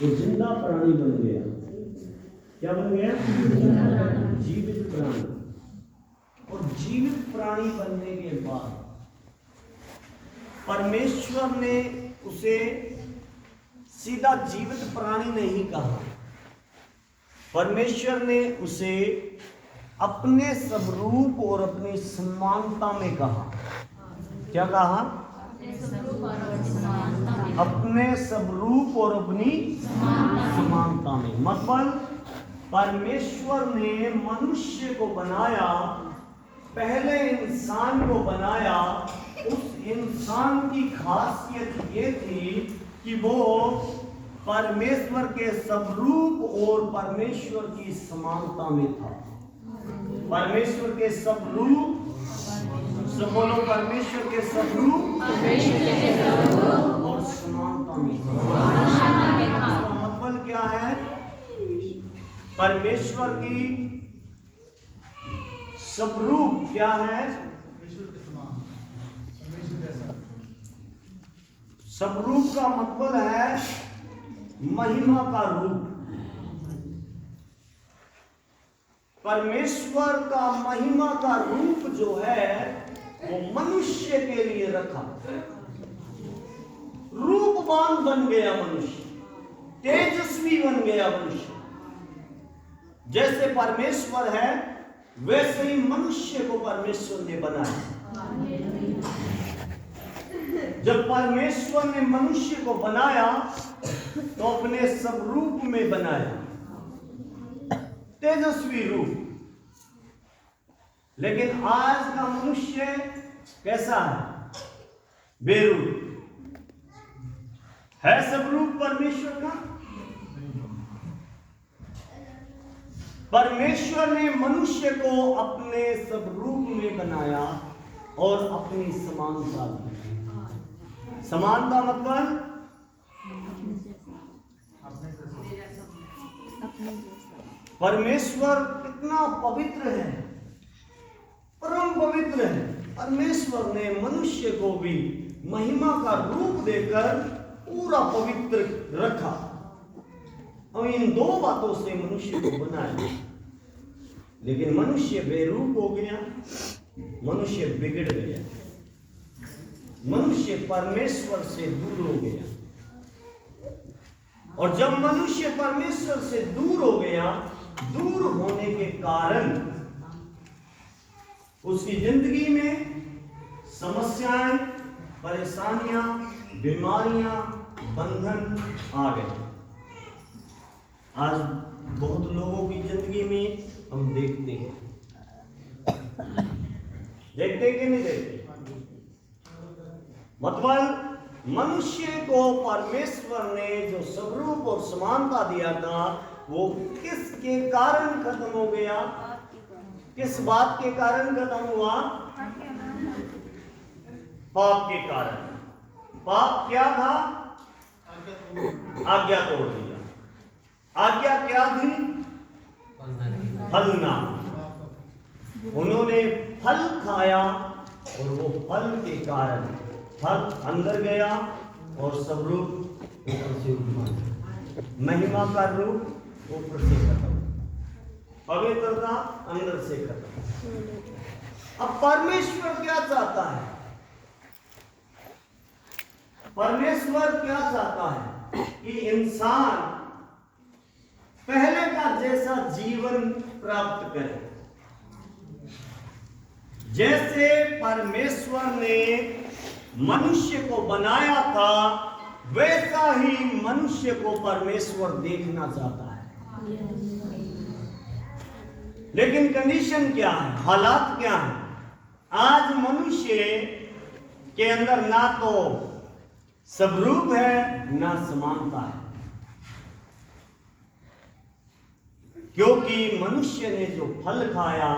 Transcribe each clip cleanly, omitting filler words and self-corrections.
वो जिंदा प्राणी बन गया। क्या बन गया? जीवित प्राणी। और जीवित प्राणी बनने के बाद परमेश्वर ने उसे सीधा जीवित प्राणी नहीं कहा, परमेश्वर ने उसे अपने स्वरूप और अपनी समानता में कहा। क्या कहा? अपने स्वरूप और अपनी समानता में। मतलब परमेश्वर ने मनुष्य को बनाया, पहले इंसान को बनाया। उस इंसान की खासियत ये थी कि वो परमेश्वर के स्वरूप और परमेश्वर की समानता में था। परमेश्वर के स्वरूप, सब बोलो, परमेश्वर के स्वरूप और समानता में था। मतलब क्या है? परमेश्वर की स्वरूप क्या है? स्वरूप का मतलब है महिमा का रूप। परमेश्वर का महिमा का रूप जो है वो मनुष्य के लिए रखा। रूपवान बन गया मनुष्य, तेजस्वी बन गया मनुष्य। जैसे परमेश्वर है वैसे ही मनुष्य को परमेश्वर ने बनाया। जब परमेश्वर ने मनुष्य को बनाया तो अपने स्वरूप में बनाया, तेजस्वी रूप। लेकिन आज का मनुष्य कैसा है? बेरूप है। स्वरूप परमेश्वर का। परमेश्वर ने मनुष्य को अपने स्वरूप में बनाया और अपनी समानता दी। समानता मतलब परमेश्वर कितना पवित्र है, परम पवित्र है। परमेश्वर ने मनुष्य को भी महिमा का रूप देकर पूरा पवित्र रखा। और इन दो बातों से मनुष्य को बनाया। लेकिन मनुष्य बेरूप हो गया, मनुष्य बिगड़ गया, मनुष्य परमेश्वर से दूर हो गया। और जब मनुष्य परमेश्वर से दूर हो गया, दूर होने के कारण उसकी जिंदगी में समस्याएं, परेशानियां, बीमारियां, बंधन आ गए। आज बहुत लोगों की जिंदगी में हम देखते हैं कि नहीं देखते? मतलब मनुष्य को परमेश्वर ने जो स्वरूप और समानता दिया था वो किसके कारण खत्म हो गया? किस बात के कारण खत्म हुआ? पाप के कारण। पाप क्या था? आज्ञा तोड़ दिया। आज्ञा क्या थी? फल ना। उन्होंने फल खाया और वो फल के कारण फल अंदर गया और स्वरूप ऊपर से उठा, महिमा का रूप ऊपर से खत्म, पवित्रता अंदर से खत्म। अब परमेश्वर क्या चाहता है? परमेश्वर क्या चाहता है कि इंसान पहले का जैसा जीवन प्राप्त करे। जैसे परमेश्वर ने मनुष्य को बनाया था वैसा ही मनुष्य को परमेश्वर देखना चाहता है। लेकिन कंडीशन क्या है? हालात क्या है? आज मनुष्य के अंदर ना तो स्वरूप है ना समानता है। क्योंकि मनुष्य ने जो फल खाया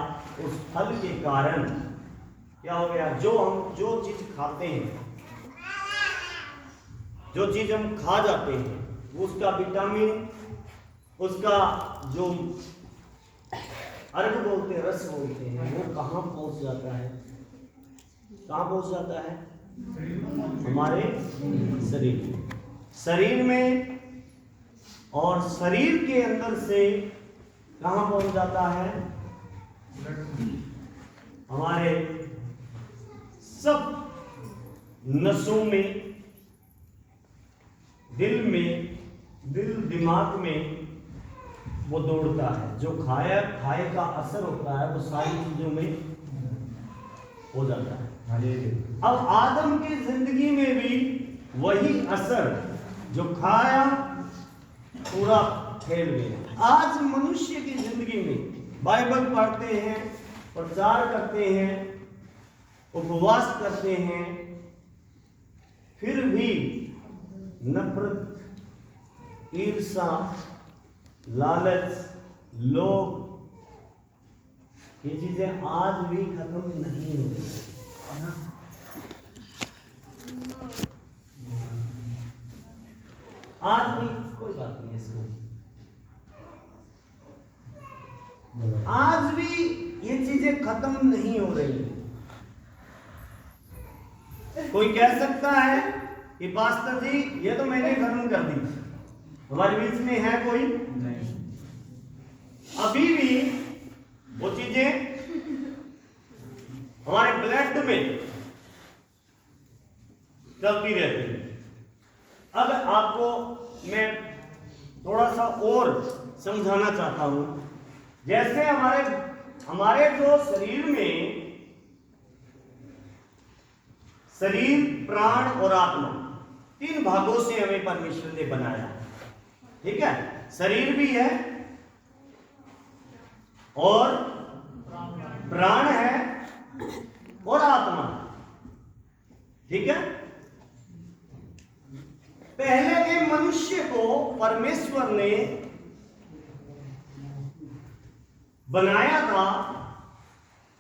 उस फल के कारण क्या हो गया? जो चीज खाते हैं, जो चीज हम खा जाते हैं, उसका विटामिन, उसका जो अर्क बोलते हैं, रस बोलते हैं, वो कहाँ पहुंच जाता है? कहाँ पहुंच जाता है? हमारे शरीर में और शरीर के अंदर से कहां पहुंच जाता है? हमारे सब नसों में, दिल दिमाग में वो दौड़ता है। जो खाए का असर होता है वो सारी चीजों में हो जाता है। अब आदम की जिंदगी में भी वही असर, जो खाया पूरा फैल गया। आज मनुष्य की जिंदगी में बाइबल पढ़ते हैं, प्रचार करते हैं, उपवास करते हैं, फिर भी नफरत, ईर्ष्या, लालच, लोभ, ये चीजें आज भी खत्म नहीं हो रही। आज भी कोई बात नहीं है इसमें, आज भी ये चीजें खत्म नहीं हो रही। कोई कह सकता है कि पास्टर जी ये तो मैंने खत्म कर दी, हमारे बीच में है कोई नहीं? अभी भी वो चीजें हमारे ब्लड में चलती रहती है। अब आपको मैं थोड़ा सा और समझाना चाहता हूं। जैसे हमारे जो शरीर में शरीर, प्राण और आत्मा, 3 भागों से हमें परमेश्वर ने बनाया, ठीक है? शरीर भी है और प्राण है और आत्मा, ठीक है? पहले के मनुष्य को परमेश्वर ने बनाया था,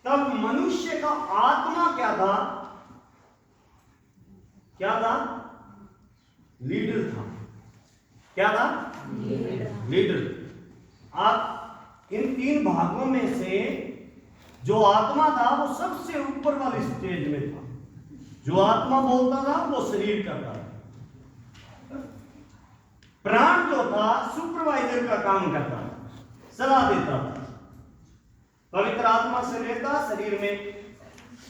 तब मनुष्य का आत्मा क्या था? क्या था? लीडर था। क्या था? लीडर। आप इन 3 भागों में से जो आत्मा था वो सबसे ऊपर वाले स्टेज में था। जो आत्मा बोलता था वो शरीर करता था। प्राण जो था सुपरवाइजर का काम करता था, सलाह देता था। पवित्र आत्मा से लेता, शरीर में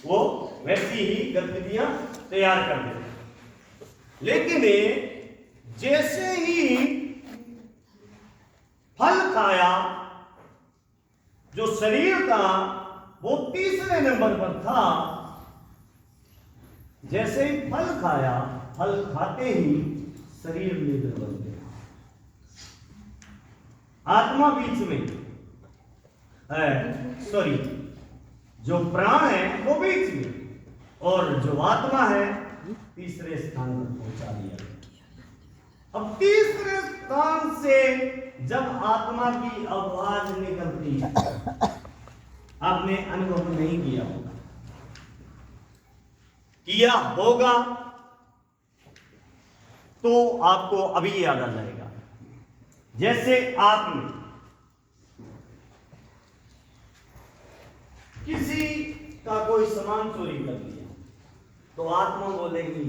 वो वैसी ही गतिविधियां तैयार कर देता। लेकिन जैसे ही फल खाया, जो शरीर था वो तीसरे नंबर पर था। जैसे ही फल खाया, फल खाते ही शरीर लीडर बन गया, आत्मा बीच में है, सॉरी, जो प्राण है वो बीच में, और जो आत्मा है तीसरे स्थान पर पहुंचा दिया। अब तीसरे स्थान से जब आत्मा की आवाज निकलती है, आपने अनुभव नहीं किया होगा, किया होगा तो आपको अभी याद आ जाएगा। जैसे आपने किसी का कोई सामान चोरी कर लिया, तो आत्मा बोलेगी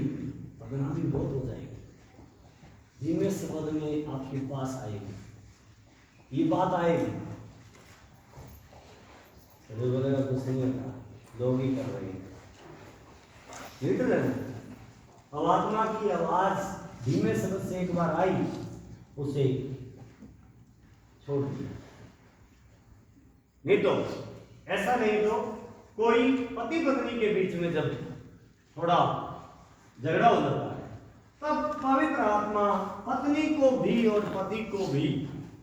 बदनामी बहुत हो जाएगी, धीमे से में आपके पास आएगी, ये बात आएगी, तो बोलेगा कुछ नहीं होता, लोग ही कर रहे हैं। अब आत्मा की आवाज धीमे शब्द से एक बार आई, उसे छोड़ दिया। नहीं तो ऐसा नहीं, तो कोई पति पत्नी के बीच में जब थोड़ा झगड़ा हो जाता है, तब पवित्र आत्मा पत्नी को भी और पति को भी,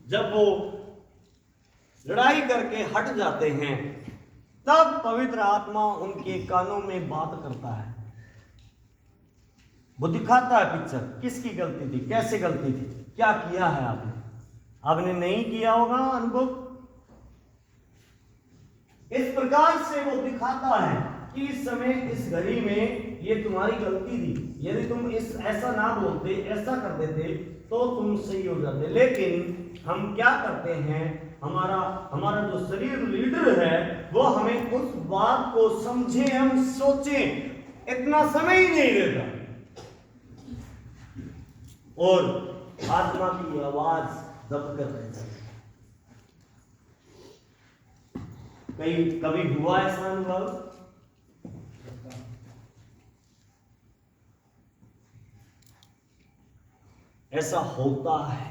जब वो लड़ाई करके हट जाते हैं, तब पवित्र आत्मा उनके कानों में बात करता है। वो दिखाता है पिक्चर, किसकी गलती थी, कैसे गलती थी, क्या किया है आपने नहीं किया होगा अनुभव। इस प्रकार से वो दिखाता है कि इस समय, इस घड़ी में ये तुम्हारी गलती थी, यदि तुम ऐसा ना बोलते, ऐसा कर देते तो तुम सही हो जाते। लेकिन हम क्या करते हैं, हमारा जो शरीर लीडर है वो हमें उस बात को समझे, हम सोचें, इतना समय ही नहीं देता। और आत्मा की आवाज दबकर रह जाती। कभी हुआ ऐसा अनुभव? ऐसा होता है,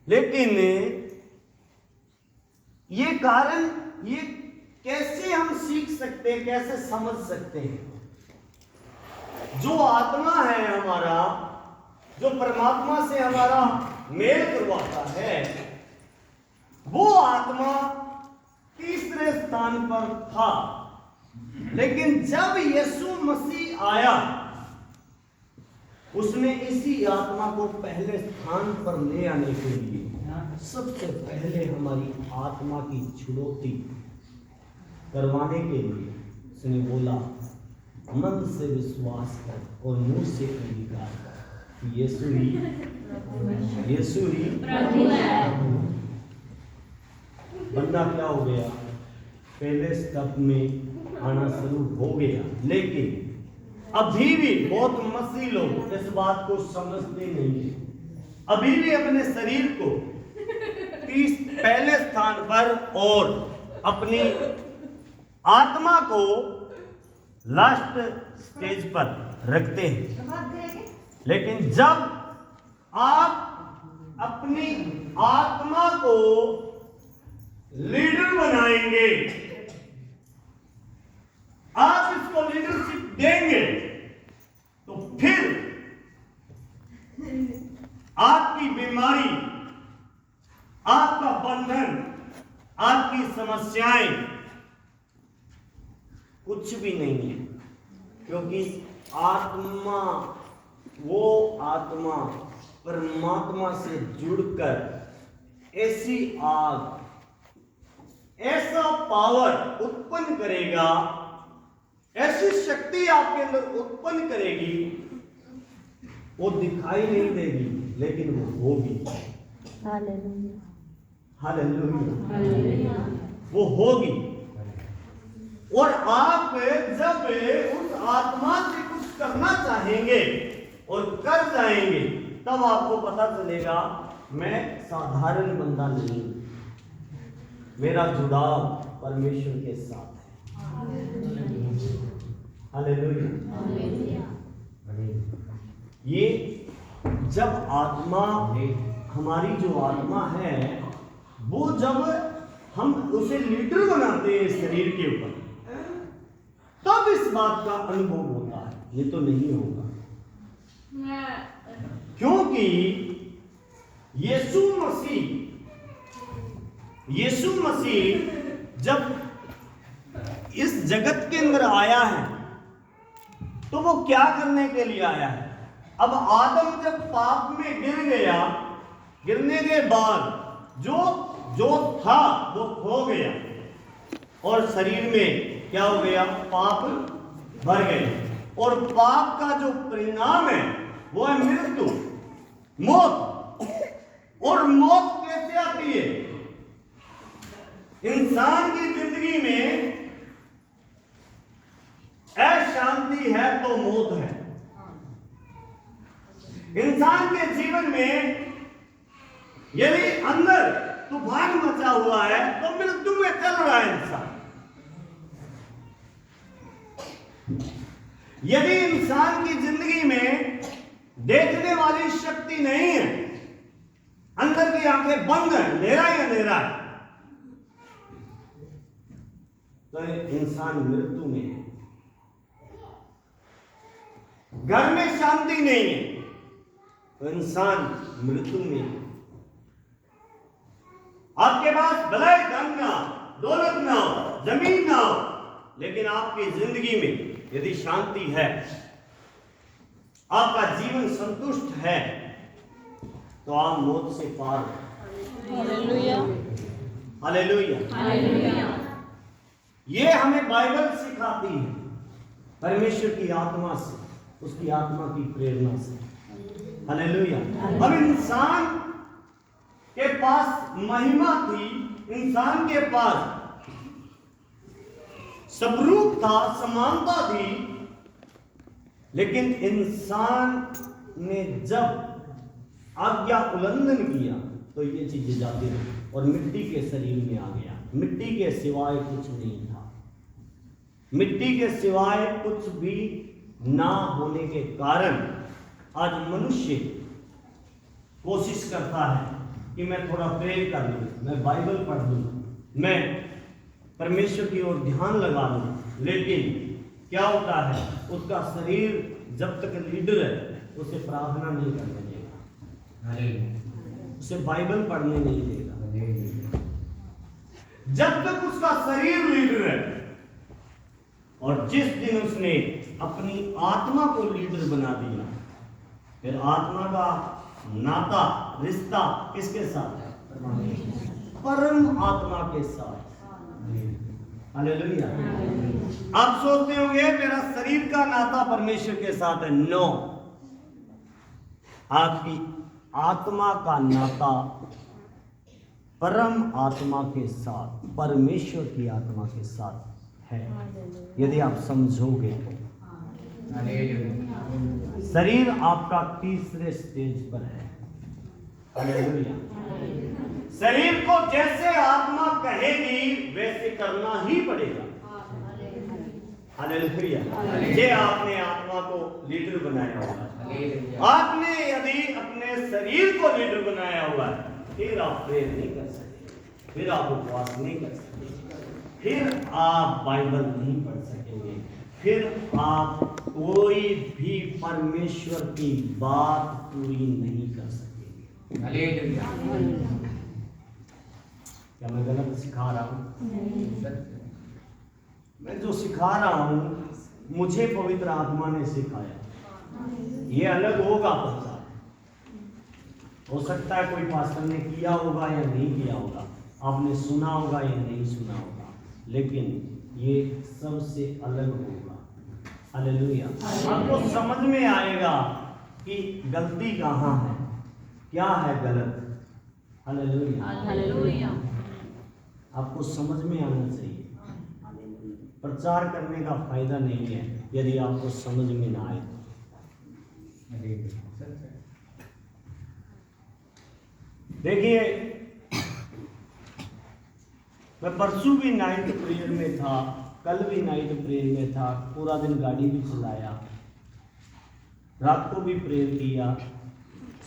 लेकिन ये कारण, ये कैसे हम सीख सकते हैं, कैसे समझ सकते हैं? जो आत्मा है हमारा, जो परमात्मा से हमारा मेल करवाता है, वो आत्मा तीसरे स्थान पर था, लेकिन जब यीशु मसीह आया, उसने इसी आत्मा को पहले स्थान पर ले आने के लिए सबसे पहले हमारी आत्मा की छुड़ौती करवाने के लिए उसने बोला, मन से विश्वास कर और मुंह से अंगीकार कर, यीशु ही प्रभु है। बंदा क्या हो गया? पहले स्टेप में आना शुरू हो गया, लेकिन अभी भी बहुत मसीह लोग इस बात को समझते नहीं है। अभी भी अपने शरीर को पहले स्थान पर और अपनी आत्मा को लास्ट स्टेज पर रखते हैं। लेकिन जब आप अपनी आत्मा को लीडर बनाएंगे, आप इसको लीडरशिप देंगे, तो फिर आपकी बीमारी, आपका बंधन, आपकी समस्याएं कुछ भी नहीं है, क्योंकि आत्मा, वो आत्मा परमात्मा से जुड़कर ऐसी आग, ऐसा पावर उत्पन्न करेगा, ऐसी शक्ति आपके अंदर उत्पन्न करेगी, वो दिखाई नहीं देगी, लेकिन वो होगी। हालेलुया, हालेलुया, वो होगी। और आप जब उस आत्मा से कुछ करना चाहेंगे और कर जाएंगे, तब आपको पता चलेगा मैं साधारण बंदा नहीं, मेरा जुड़ाव परमेश्वर के साथ है। हालेलुया। ये जब आत्मा, हमारी जो आत्मा है, वो जब हम उसे लीडर बनाते हैं शरीर के ऊपर, तब इस बात का अनुभव होता है, ये तो नहीं होगा। क्योंकि यीशु मसीह जब इस जगत के अंदर आया है, तो वो क्या करने के लिए आया है? अब आदम जब पाप में गिर गया, गिरने के बाद जो था वो खो गया, और शरीर में क्या हो गया? पाप भर गए, और पाप का जो परिणाम है वो है मृत्यु, मौत। और मौत कैसे आती है? इंसान की जिंदगी में अशांति है तो मौत है। इंसान के जीवन में यदि अंदर तूफान मचा हुआ है तो मृत्यु में चल रहा है इंसान। यदि इंसान की जिंदगी में देखने वाली शक्ति नहीं है, अंदर की आंखें बंद है, अंधेरा ही अंधेरा है, तो इंसान मृत्यु में है। घर में शांति नहीं है तो इंसान मृत्यु में है। आपके पास भले धन ना, दौलत ना हो, जमीन ना हो, लेकिन आपकी जिंदगी में यदि शांति है, आपका जीवन संतुष्ट है, तो आप मौत से पार हो। Hallelujah, hallelujah, hallelujah. ये हमें बाइबल सिखाती है, परमेश्वर की आत्मा से, उसकी आत्मा की प्रेरणा से। हालेलुया। अब इंसान के पास महिमा थी, इंसान के पास स्वरूप था, समानता थी, लेकिन इंसान ने जब आज्ञा उल्लंघन किया तो ये चीजें जाती रही और मिट्टी के शरीर में आ गया। मिट्टी के सिवाय कुछ नहीं था। मिट्टी के सिवाय कुछ भी ना होने के कारण आज मनुष्य कोशिश करता है कि मैं थोड़ा प्रे कर लूं, मैं बाइबल पढ़ लूं, मैं परमेश्वर की ओर ध्यान लगा लूं, लेकिन क्या होता है, उसका शरीर जब तक लीडर है उसे प्रार्थना नहीं करने देगा, उसे बाइबल पढ़ने नहीं देगा। जब तक उसका शरीर लीडर है, और जिस दिन उसने अपनी आत्मा को लीडर बना दिया, फिर आत्मा का नाता रिश्ता किसके साथ है? परम आत्मा के साथ। हालेलुया। आप सोचते होंगे मेरा शरीर का नाता परमेश्वर के साथ है। नो, आपकी आत्मा का नाता परम आत्मा के साथ, परमेश्वर की आत्मा के साथ है, यदि आप समझोगे तो। शरीर आपका तीसरे स्टेज पर है। हालेलुया। शरीर को जैसे आत्मा कहेगी वैसे करना ही पड़ेगा। हालेलुया। ये आपने आत्मा को लीडर बनाया होगा। आपने यदि अपने शरीर को लीडर बनाया हुआ है, फिर आप प्रेयर नहीं कर सकते, फिर आप उपवास नहीं कर सकते, फिर आप बाइबल नहीं पढ़ सकेंगे, फिर आप कोई भी परमेश्वर की बात पूरी नहीं कर सकेंगे। हालेलुया। क्या मैं गलत सिखा रहा हूँ? मैं जो सिखा रहा हूँ मुझे पवित्र आत्मा ने सिखाया। ये अलग होगा प्रचार, हो सकता है कोई पास्टर ने किया होगा या नहीं किया होगा, आपने सुना होगा या नहीं सुना होगा, लेकिन ये सबसे अलग होगा। हालेलुया। आपको समझ में आएगा कि गलती कहाँ है, क्या है गलत। हालेलुया। हालेलुया। आपको समझ में आना चाहिए। प्रचार करने का फायदा नहीं है यदि आपको समझ में ना आए। देखिए, मैं परसों भी नाइट प्रेयर में था, कल भी नाइट प्रेयर में था, पूरा दिन गाड़ी भी चलाया, रात को भी प्रेयर किया,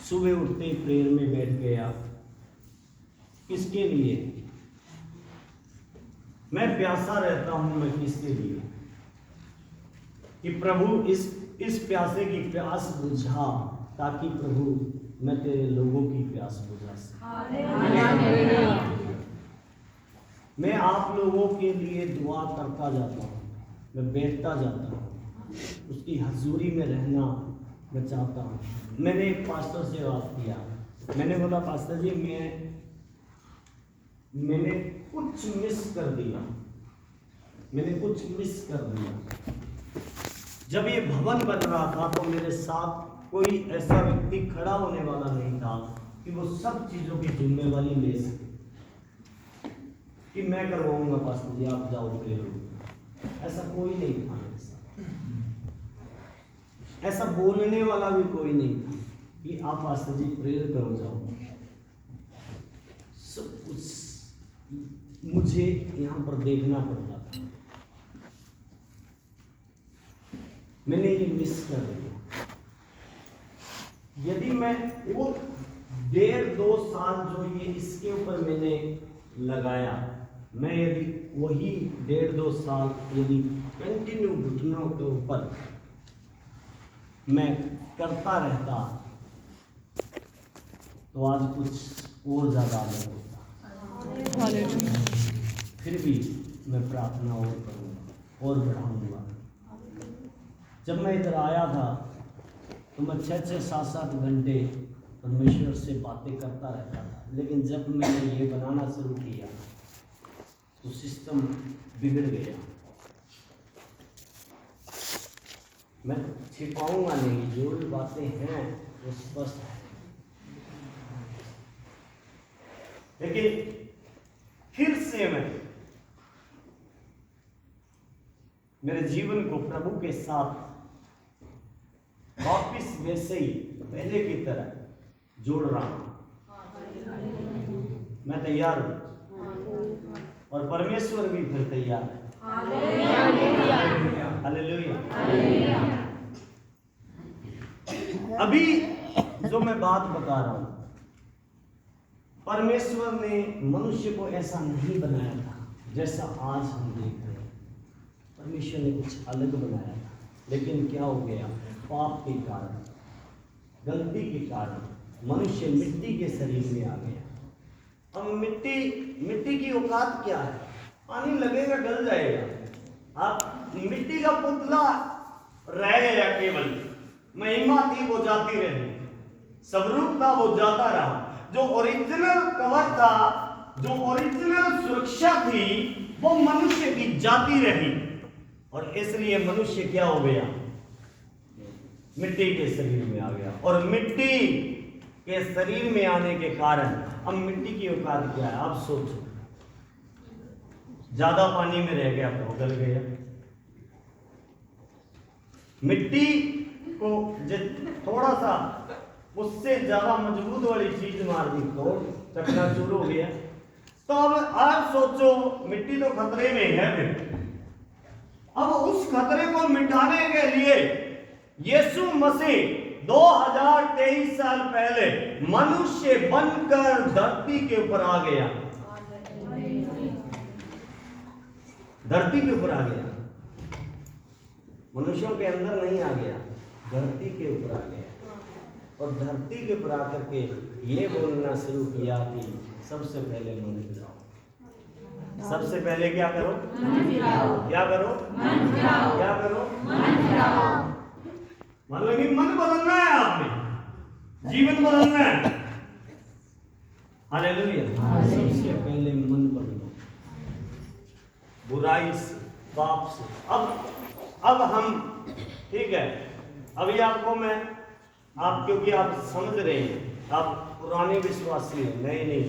सुबह उठते ही प्रेयर में बैठ गया। किसके लिए? मैं प्यासा रहता हूं, मैं किसके लिए? कि प्रभु इस प्यासे की प्यास बुझा, ताकि प्रभु मैं तेरे लोगों की प्यास बुझा सकूं। मैं आप लोगों के लिए दुआ करता जाता हूँ, मैं बैठता जाता हूँ, उसकी हजूरी में रहना मैं चाहता हूँ। मैंने एक पास्टर से बात किया, मैंने बोला पास्टर जी मैंने कुछ मिस कर दिया, मैंने कुछ मिस कर दिया। जब ये भवन बन रहा था तो मेरे साथ कोई ऐसा व्यक्ति खड़ा होने वाला नहीं था कि वो सब चीज़ों की जिम्मेवारी ले सके, कि मैं करवाऊंगा पास्टर जी, आप जाओ प्रेयर। ऐसा कोई नहीं था मेरे साथ, ऐसा बोलने वाला भी कोई नहीं था कि आप पास्टर जी प्रेयर करो जाओ। सब कुछ मुझे यहाँ पर देखना पड़ता था। मैंने ये मिस कर दिया। यदि मैं वो 1.5-2 साल जो ये इसके ऊपर मैंने लगाया, मैं यदि वही 1.5-2 साल यदि कंटिन्यू घुटनों के ऊपर मैं करता रहता तो आज कुछ और ज़्यादा अलग होता। फिर भी मैं प्रार्थना और करूँगा और बढ़ाऊँगा। जब मैं इधर आया था तो मैं 6-6, 7-7 घंटे परमेश्वर से बातें करता रहता था, लेकिन जब मैंने ये बनाना शुरू किया तो सिस्टम बिगड़ गया। मैं छिपाऊंगा नहीं, जो भी बातें हैं वो स्पष्ट है, लेकिन फिर से मैं मेरे जीवन को प्रभु के साथ वापिस वैसे ही पहले की तरह जोड़ रहा हूं। मैं तैयार हूं और परमेश्वर भी फिर तैयार है। हालेलुया। अभी जो मैं बात बता रहा हूं, परमेश्वर ने मनुष्य को ऐसा नहीं बनाया था जैसा आज हम देख रहे हैं। परमेश्वर ने कुछ अलग बनाया था, लेकिन क्या हो गया? पाप के कारण, गलती के कारण मनुष्य मिट्टी के शरीर में आ गया। अब मिट्टी की औकात क्या है? पानी लगेगा गल जाएगा। आप मिट्टी का पुतला रह गया, केवल महिमा थी वो जाती रही, स्वरूप था वो जाता रहा, जो ओरिजिनल कवर था, जो ओरिजिनल सुरक्षा थी, वो मनुष्य की जाती रही। और इसलिए मनुष्य क्या हो गया? मिट्टी के शरीर में आ गया। और मिट्टी के शरीर में आने के कारण अब मिट्टी की औकात क्या है? आप सोचो, ज्यादा पानी में रह गया तो गल गया। मिट्टी को थोड़ा सा उससे ज्यादा मजबूत वाली चीज मार दी तो चकनाचूर हो गया। तो अब आप सोचो, मिट्टी तो खतरे में है फिर। अब उस खतरे को मिटाने के लिए यीशु मसीह 2023 साल पहले मनुष्य बनकर धरती के ऊपर आ गया। धरती के ऊपर आ गया, मनुष्यों के अंदर नहीं आ गया, धरती के ऊपर आ गया। और धरती के ऊपर आकर के ये बोलना शुरू किया कि सबसे पहले मन फिराओ। सबसे पहले क्या करो? क्या करो? क्या करो? मतलब कि मन बदलना है, आपने जीवन बदलना है। हालेलुया। सबसे पहले मन बदलो, बुराई से, पाप से। अब हम, ठीक है, अभी आपको मैं, आप क्योंकि आप समझ रहे हैं, आप पुराने विश्वासी हैं, नए नहीं,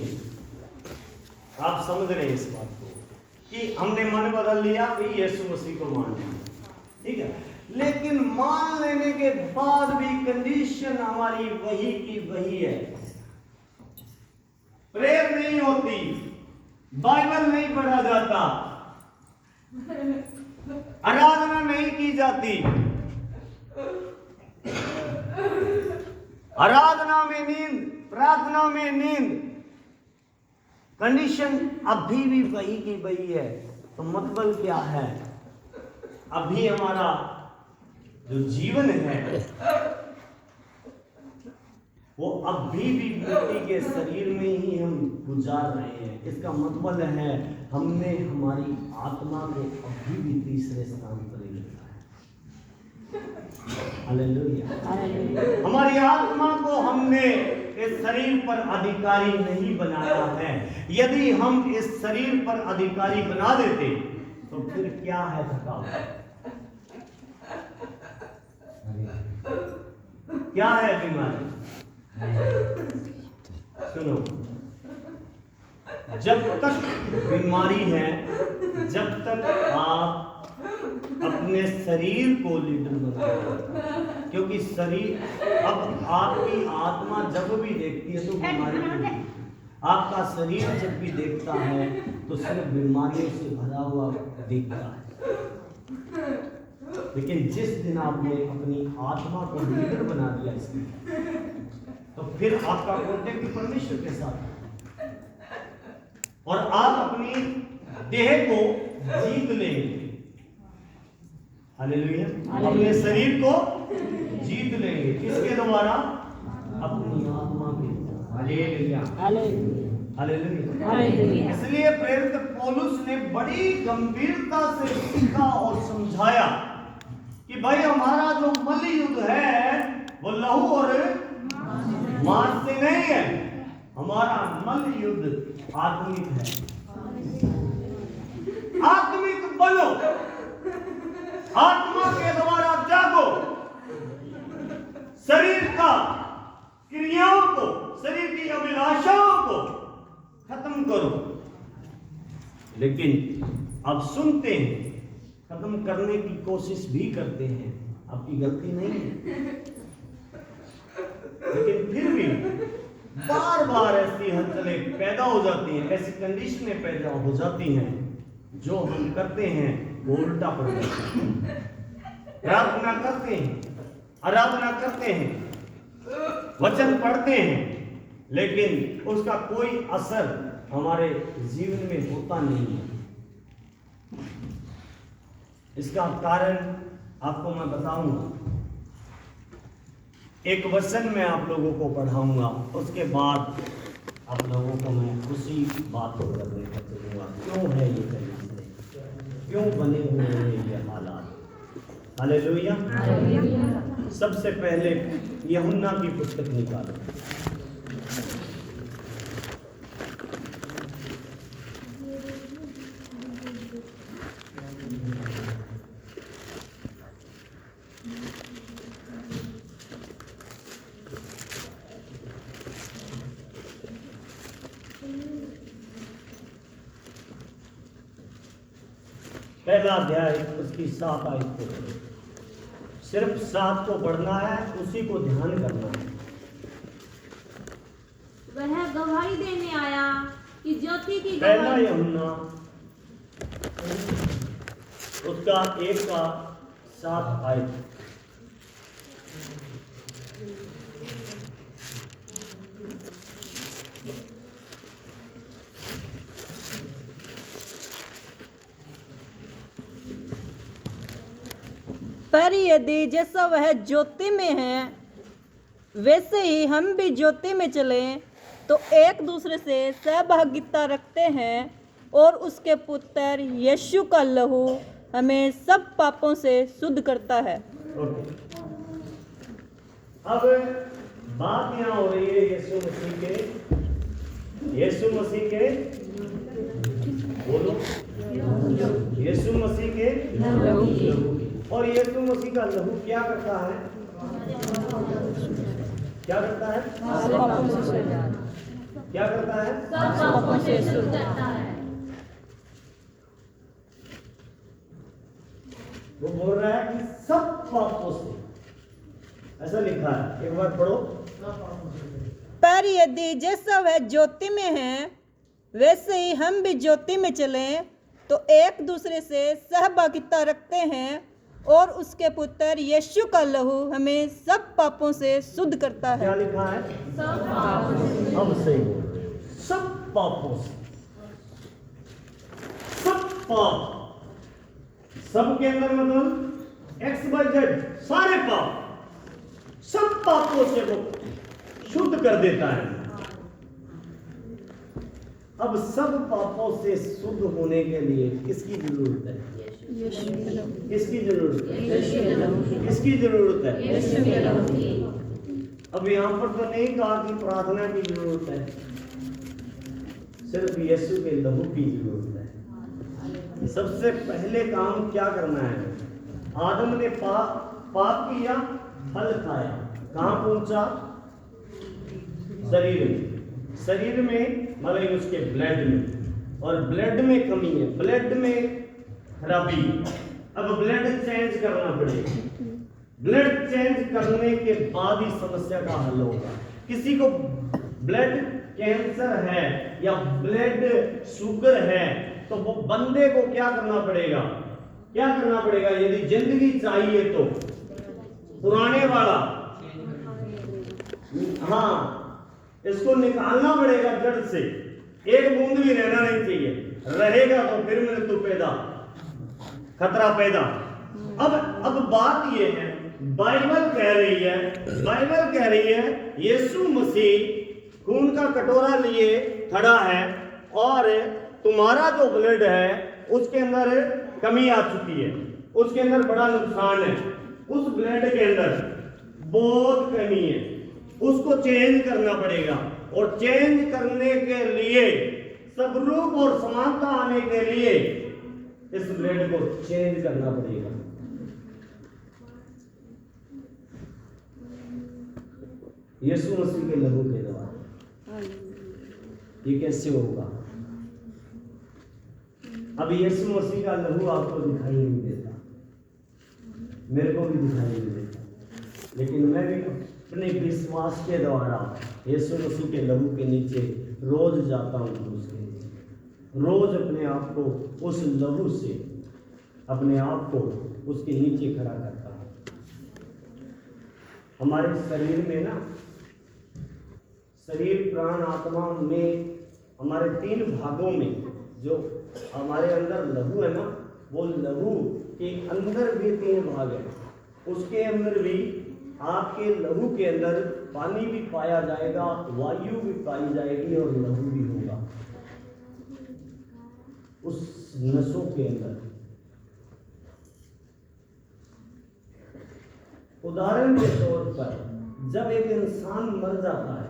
आप समझ रहे हैं इस बात को कि हमने मन बदल लिया, फिर यीशु मसीह को मान लिया, ठीक है। लेकिन मान लेने के बाद भी कंडीशन हमारी वही की वही है। प्रेयर नहीं होती, बाइबल नहीं पढ़ा जाता, आराधना नहीं की जाती, आराधना में नींद, प्रार्थना में नींद, कंडीशन अभी भी वही की वही है। तो मतलब क्या है? अभी हमारा जो जीवन है वो अभी भी मिट्टी के शरीर में ही हम गुजार रहे हैं। इसका मतलब है हमने हमारी आत्मा को अभी भी तीसरे स्थान पर ही रखा है। हालेलुया। हमारी आत्मा को हमने इस शरीर पर अधिकारी नहीं बनाया है। यदि हम इस शरीर पर अधिकारी बना देते तो फिर क्या है थकावट? क्या है बीमारी? सुनो, जब तक बीमारी है, जब तक आप अपने शरीर को लीडर बनाते, क्योंकि शरीर, अब आपकी आत्मा जब भी देखती है तो बीमारी होती है, आपका शरीर जब भी देखता है तो सिर्फ बीमारियों से भरा हुआ दिखता है। लेकिन जिस दिन आपने अपनी आत्मा को लीडर बना दिया इसमें, तो फिर आपका कॉन्टेक्ट परमेश्वर के साथ और आप अपनी देह को जीत लेंगे। हालेलुया। अपने शरीर को जीत लेंगे, किसके द्वारा? अपनी आत्मा के द्वारा। हालेलुया। हालेलुया। इसलिए प्रेरित पौलुस ने बड़ी गंभीरता से सीखा और समझाया कि भाई हमारा जो मल्ल युद्ध है वो लहू और मांस से नहीं है, हमारा मल्ल युद्ध आत्मिक है। आत्मिक बनो, आत्मा के द्वारा जागो, शरीर का क्रियाओं को, शरीर की अभिलाषाओं को खत्म करो। लेकिन अब सुनते हैं, खत्म करने की कोशिश भी करते हैं, आपकी गलती नहीं है। लेकिन फिर भी बार बार ऐसी हलचलें पैदा हो जाती हैं, ऐसी कंडीशनें पैदा हो जाती हैं, जो हम करते हैं वो उल्टा पड़ जाता है। प्रार्थना करते हैं, आराधना करते हैं, वचन पढ़ते हैं, लेकिन उसका कोई असर हमारे जीवन में होता नहीं है। इसका कारण आपको मैं बताऊंगा, एक वचन में आप लोगों को पढ़ाऊंगा, उसके बाद आप लोगों को मैं उसी बात को करने का चलूंगा। क्यों है ये कंडीशन, क्यों बने हुए हैं ये हालात। हालेलुया। सबसे पहले यूहन्ना की पुस्तक निकालो। पहला अध्याय उसकी 7 आयत को, सिर्फ 7 को पढ़ना है, उसी को ध्यान करना है। वह गवाही देने आया कि ज्योति की पहला गवाही। यूहन्ना उसका 1 का 7 आयत। पर यदि जैसा वह ज्योति में है वैसे ही हम भी ज्योति में चलें तो एक दूसरे से सहभागिता रखते हैं और उसके पुत्र यीशु का लहू हमें सब पापों से शुद्ध करता है। अब बात यहाँ हो रही है यीशु मसीह के बोलो, यीशु मसीह के लहू की। और यीशु मसीह का लहू क्या करता है? क्या करता है? क्या करता है? सब पापों से शुद्ध करता है। वो बोल रहा है कि सब पापों से, ऐसा लिखा है, एक बार पढ़ो। पर यदि जैसा वह ज्योति में है वैसे ही हम भी ज्योति में चलें तो एक दूसरे से सहभागिता रखते हैं और उसके पुत्र यीशु का लहू हमें सब पापों से शुद्ध करता है। क्या लिखा है? सब पापों से। हम सही बोल रहे हैं। सब पापों से, सब पाप, सब के अंदर मतलब XYZ सारे पाप, सब पापों से वो शुद्ध कर देता है। अब सब पापों से शुद्ध होने के लिए किसकी जरूरत है? किसकी जरूरत है? किसकी जरूरत है? अब यहाँ पर तो नहीं कहा कि प्रार्थना की जरूरत है, सिर्फ यीशु के लहू की जरूरत है। सबसे पहले काम क्या करना है? आदम ने पाप किया, फल खाया, कहाँ पहुंचा? शरीर में। शरीर में मतलब उसके ब्लड में, और ब्लड में कमी है, ब्लड में खराबी। अब ब्लड चेंज करना पड़ेगा। ब्लड चेंज करने के बाद ही समस्या का हल होगा। किसी को ब्लड कैंसर है या ब्लड शुगर है तो वो बंदे को क्या करना पड़ेगा? क्या करना पड़ेगा? यदि जिंदगी चाहिए तो पुराने वाला, हाँ, इसको निकालना पड़ेगा जड़ से। एक बूंद भी रहना नहीं चाहिए, रहेगा तो फिर मृत्यु पैदा, खतरा पैदा। अब बात ये है, बाइबल कह रही है यीशु मसीह खून का कटोरा लिए खड़ा है और तुम्हारा जो ब्लड है उसके अंदर कमी आ चुकी है, उसके अंदर बड़ा नुकसान है, उस ब्लड के अंदर बहुत कमी है, उसको चेंज करना पड़ेगा। और चेंज करने के लिए, सब रूप और समानता आने के लिए इस ब्लड को चेंज करना पड़ेगा। यीशु मसीह के लहू के द्वारा ये कैसे होगा? अब यीशु मसीह का लहू आपको दिखाई नहीं देता, मेरे को भी दिखाई नहीं देता, लेकिन मैं भी अपने विश्वास के द्वारा यीशु मसीह के लहू के नीचे रोज जाता हूँ, क्रूस के नीचे रोज अपने आप को उस लहू से अपने आप को उसके नीचे खड़ा करता हूँ। हमारे शरीर में ना, शरीर प्राण आत्मा में हमारे 3 भागों में जो हमारे अंदर लहू है ना, वो लहू के अंदर भी 3 भाग है। उसके अंदर भी आपके लहू के अंदर पानी भी पाया जाएगा, वायु भी पाई जाएगी और लहू भी होगा उस नसों के अंदर। उदाहरण के तौर पर जब एक इंसान मर जाता है,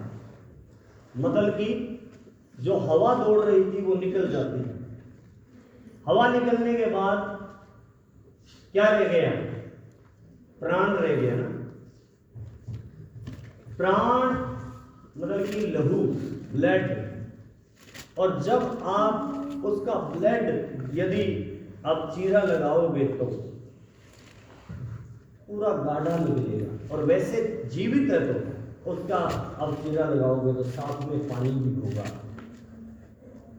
मतलब कि जो हवा दौड़ रही थी वो निकल जाती है। हवा निकलने के बाद क्या रह गया? प्राण रह गया ना। प्राण मतलब कि लहू, ब्लड। और जब आप उसका ब्लड यदि आप चीरा लगाओगे तो पूरा गाढ़ा निकलेगा, और वैसे जीवित है तो उसका आप चीरा लगाओगे तो साथ में पानी भी होगा।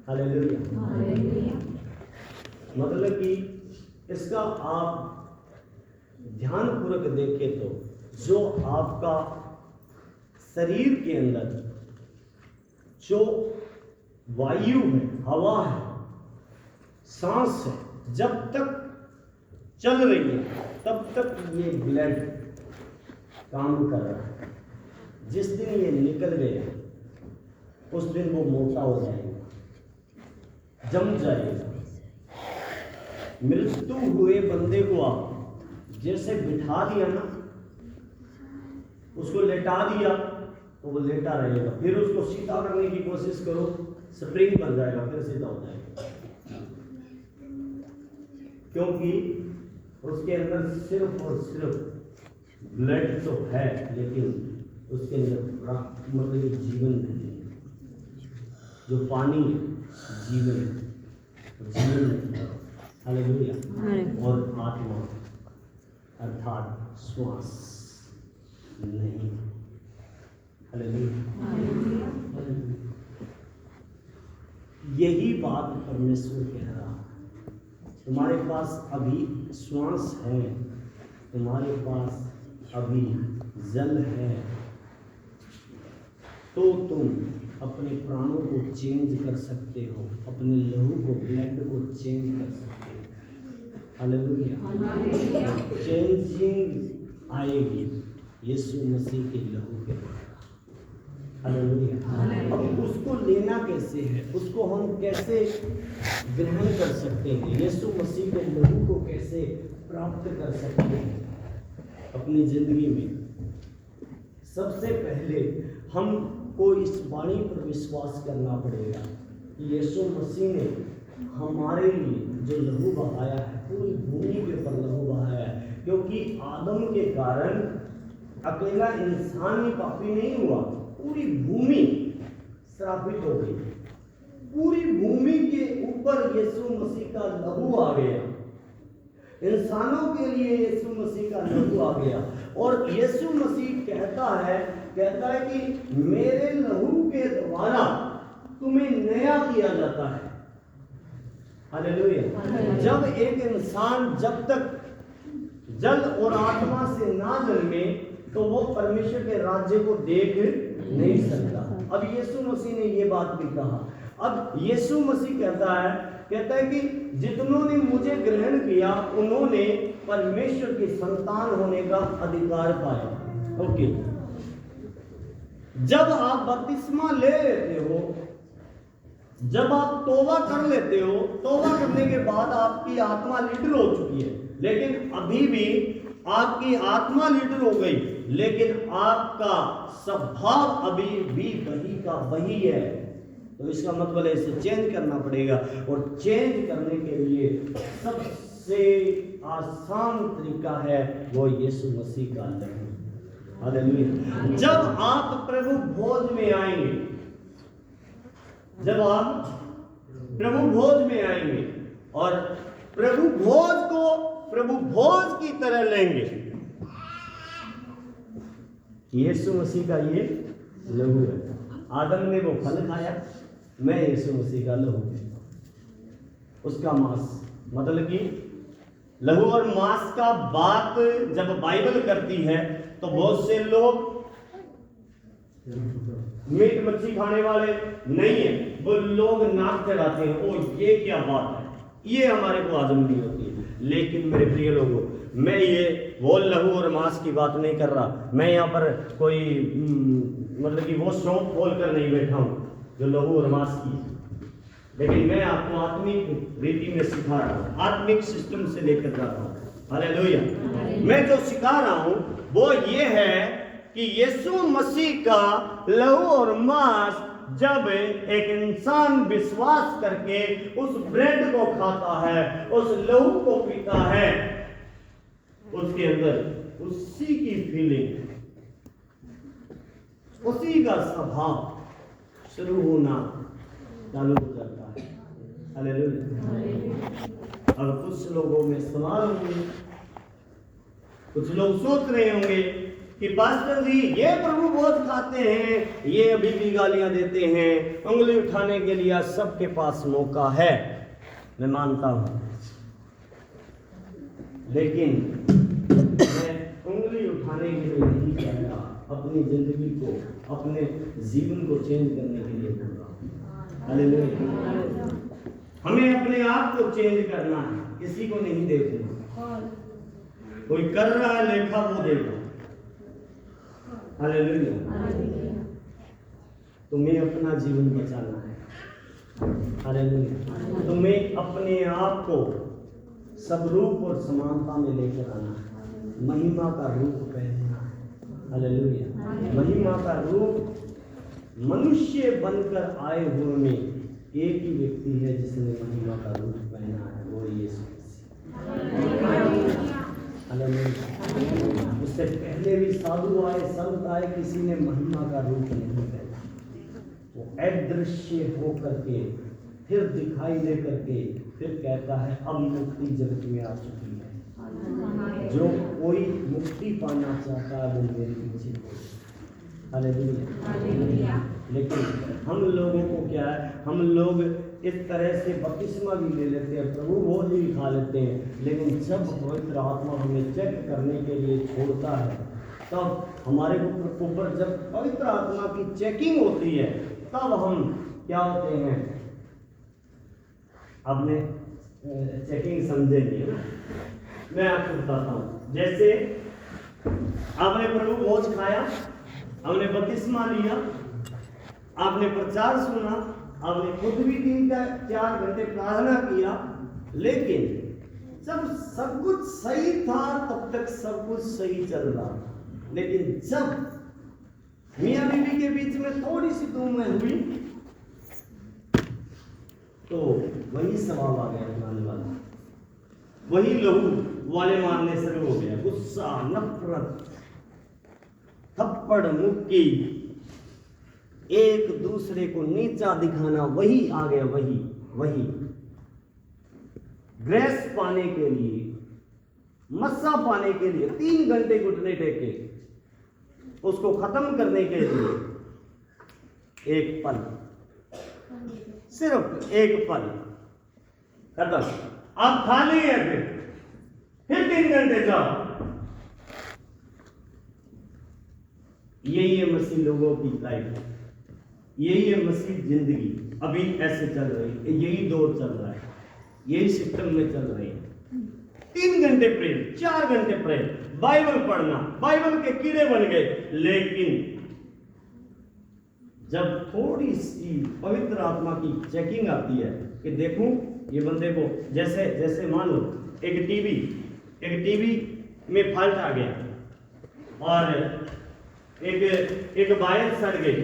हालेलुया। मतलब कि इसका आप ध्यानपूर्वक देखें तो जो आपका शरीर के अंदर जो वायु है, हवा है, सांस है, जब तक चल रही है तब तक ये ब्लड काम कर रहा है। जिस दिन ये निकल गया उस दिन वो मोटा हो जाएगा, जम जाएगा। मृत्यु हुए बंदे को आप जैसे बिठा दिया ना, उसको लेटा दिया तो वो लेटा रहेगा, फिर उसको सीधा करने की कोशिश करो, स्प्रिंग बन जाएगा, फिर सीधा हो जाएगा। क्योंकि उसके अंदर सिर्फ और सिर्फ ब्लड तो है, लेकिन उसके अंदर मतलब जीवन नहीं है। जो पानी जीवन जीवन हालेलुया। और आत्मा अर्थात श्वास नहीं। हालेलुया। यही बात परमेश्वर कह रहा है। तुम्हारे पास अभी श्वास है, तुम्हारे पास अभी जल है, तो तुम अपने प्राणों को चेंज कर सकते हो, अपने लहू को, ब्लड को चेंज कर सकते हो। हालेलुया। चेंजिंग आएगी यीशु मसीह के लहू के द्वारा। हालेलुया। अब उसको लेना कैसे है, उसको हम कैसे ग्रहण कर सकते हैं, यीशु मसीह के लहू को कैसे प्राप्त कर सकते हैं अपनी जिंदगी में? सबसे पहले हमको इस वाणी पर विश्वास करना पड़ेगा कि यीशु मसीह ने हमारे लिए जो लहू बहाया है, पूरी भूमि के ऊपर लहू बहाया है। क्योंकि आदम के कारण अकेला इंसान ही पापी नहीं हुआ, पूरी भूमि श्रापित हो गई। पूरी भूमि के ऊपर यीशु मसीह का लहू आ गया, इंसानों के लिए यीशु मसीह का लहू आ गया। और यीशु मसीह कहता है कि मेरे लहू के द्वारा तुम्हें नया किया जाता है। हालेलुया। जब एक इंसान जब तक जल और आत्मा से ना जन्मे तो वो परमेश्वर के राज्य को देख नहीं सकता। अब यीशु मसीह ने ये बात भी कहा। अब यीशु मसीह कहता है कि जितनों ने मुझे ग्रहण किया उन्होंने परमेश्वर की संतान होने का अधिकार पाया। ओके। जब आप बपतिस्मा ले लेते हो, जब आप तौबा कर लेते हो, तौबा करने के बाद आपकी आत्मा लीडर हो चुकी है, लेकिन अभी भी आपकी आत्मा लीडर हो गई, लेकिन आपका स्वभाव अभी भी वही का वही है। तो इसका मतलब है इसे चेंज करना पड़ेगा, और चेंज करने के लिए सबसे आसान तरीका है वो यीशु मसीह का लहू। हालेलुया। जब आप प्रभु भोज में आएंगे, जब आप प्रभु भोज में आएंगे और प्रभु भोज को प्रभु भोज की तरह लेंगे, यीशु मसीह का ये लहू है। आदम ने वो फल खाया, मैं यीशु मसीह का लहू उसका मांस, मतलब कि लहू और मांस का बात जब बाइबल करती है तो बहुत से लोग मीट मच्छी खाने वाले नहीं है, वो लोग नाक चढ़ाते हैं, ओ ये क्या बात है, ये हमारे को हजम नहीं होती है। लेकिन मेरे प्रिय लोगों, मैं ये वो लहू और मांस की बात नहीं कर रहा। मैं यहाँ पर कोई मतलब कि वो शौक खोल कर नहीं बैठा हूँ जो लहू और मांस की, लेकिन मैं आपको आत्मिक रीति में सिखा रहा हूँ, आत्मिक सिस्टम से लेकर जा रहा हूँ। हालेलुया। मैं जो सिखा रहा हूँ वो ये है कि यीशु मसीह का लहू और मांस जब एक इंसान विश्वास करके उस ब्रेड को खाता है, उस लहू को पीता है, उसके अंदर उसी की फीलिंग, उसी का स्वभाव शुरू होना चालू हो जाता है। हालेलुया। अब कुछ लोगों में सवाल होंगे, कुछ लोग सोच रहे होंगे कि पास्टर जी ये प्रभु बहुत खाते हैं, ये अभी भी गालियां देते हैं, उंगली उठाने के लिए सबके पास मौका है। मैं मानता हूं, लेकिन मैं उंगली उठाने के लिए नहीं कह रहा, अपनी जिंदगी को, अपने जीवन को चेंज करने के लिए बोल रहा हूं। हालेलुया। हमें अपने आप को चेंज करना है, किसी को नहीं देखना। कोई कर रहा है लेखा वो देखो। हालेलुया। तुम्हें अपना जीवन बचाना है। हालेलुया। तुम्हें अपने आप को सब रूप और समानता में लेकर आना है, महिमा का रूप पहनना है। हालेलुया। महिमा का रूप मनुष्य बनकर आए हुए में एक ही व्यक्ति है जिसने महिमा का रूप पहना है, वो यीशु मसीह। उससे पहले भी साधु आए, संत आए, किसी ने महिमा का रूप नहीं पहना। वो अदृश्य होकर के फिर दिखाई दे करके फिर कहता है अब मुक्ति जगत में आ चुकी है, जो कोई मुक्ति पाना चाहता है वो मेरे पीछे हो। हालेलुया। लेकिन हम लोगों को क्या है, हम लोग इस तरह से बपतिस्मा भी ले लेते हैं, प्रभु भोज भी खा लेते हैं, लेकिन जब पवित्र आत्मा हमें चेक करने के लिए छोड़ता है, तब हमारे ऊपर जब पवित्र आत्मा की चेकिंग होती है, तब हम क्या होते हैं, आपने चेकिंग समझेंगे ना, मैं आपको बताता हूँ। जैसे आपने प्रभु भोज खाया, हमने बपतिस्मा लिया, आपने प्रचार सुना, आपने खुद भी 3-4 घंटे प्रार्थना किया, लेकिन जब सब कुछ सही था तब तक सब कुछ सही चल रहा, लेकिन जब मियां बीवी के बीच में थोड़ी सी धूम हुई तो वही सवाल आ गया मानने वाला, वही लहू वाले मारने शुरू हो गया, गुस्सा, नफरत, थप्पड़ मुक्की, एक दूसरे को नीचा दिखाना, वही आ गया, वही ग्रेस पाने के लिए, मस्सा पाने के लिए 3 घंटे घुटने टेके, उसको खत्म करने के लिए एक पल, सिर्फ एक पल खत्म। आप खा नहीं है, फिर 3 घंटे जाओ। यही है मसीह लोगों की लाइफ, यही है मसीह जिंदगी। अभी ऐसे चल रही है, यही दौर चल रहा है, यही सिस्टम में चल रही है। 3 घंटे प्रेयर, 4 घंटे प्रेयर, बाइबल पढ़ना, बाइबल के कीड़े बन गए। लेकिन जब थोड़ी सी पवित्र आत्मा की चेकिंग आती है कि देखूं ये बंदे को, जैसे मान लो एक टीवी में फॉल्ट आ गया और एक वायर सड़ गई,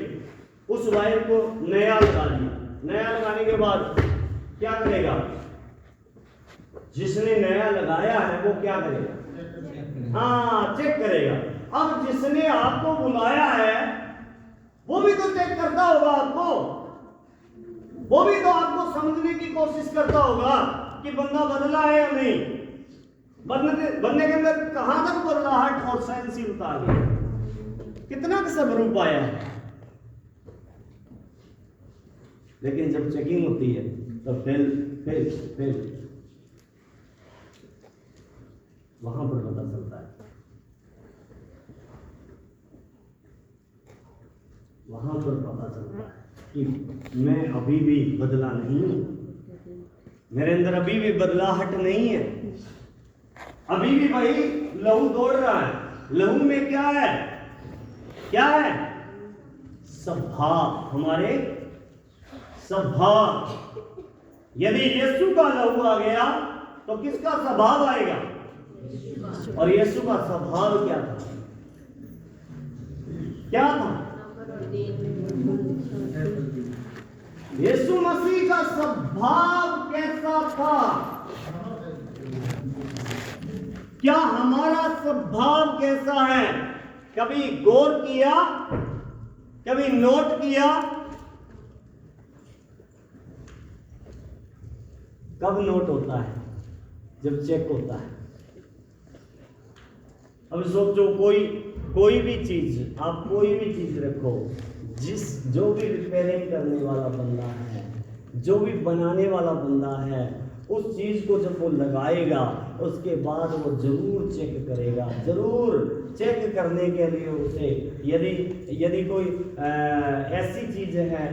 उस वायर को नया लगा दिया। नया लगाने के बाद क्या करेगा, जिसने नया लगाया है वो क्या करेगा, हाँ चेक करेगा। अब जिसने आपको बुलाया है वो भी तो चेक करता होगा आपको, वो भी तो आपको समझने की कोशिश करता होगा कि बंदा बदला है या नहीं। बनने के अंदर कहां तक बदलाहट और सहनशीलता आ गई। कितना का स्वरूप आया है, लेकिन जब चेकिंग होती है तो फिर वहां पर पता चलता है, वहां पर पता चलता है कि मैं अभी भी बदला नहीं हूं, मेरे अंदर अभी भी बदलाहट नहीं है, अभी भी भाई लहू दौड़ रहा है। लहू में क्या है, क्या है? स्वभाव, हमारे स्वभाव। यदि यीशु का लहू आ गया तो किसका स्वभाव आएगा? और यीशु का स्वभाव क्या था? क्या था? यीशु मसीह का स्वभाव कैसा था? क्या हमारा स्वभाव कैसा है? कभी गौर किया, कभी नोट किया? कब नोट होता है? जब चेक होता है। अब सोचो, कोई भी चीज, आप कोई भी चीज रखो, जो भी रिपेयरिंग करने वाला बंदा है, जो भी बनाने वाला बंदा है, उस चीज को जब वो लगाएगा उसके बाद वो जरूर चेक करेगा। जरूर चेक करने के लिए उसे, यदि कोई ऐसी चीज है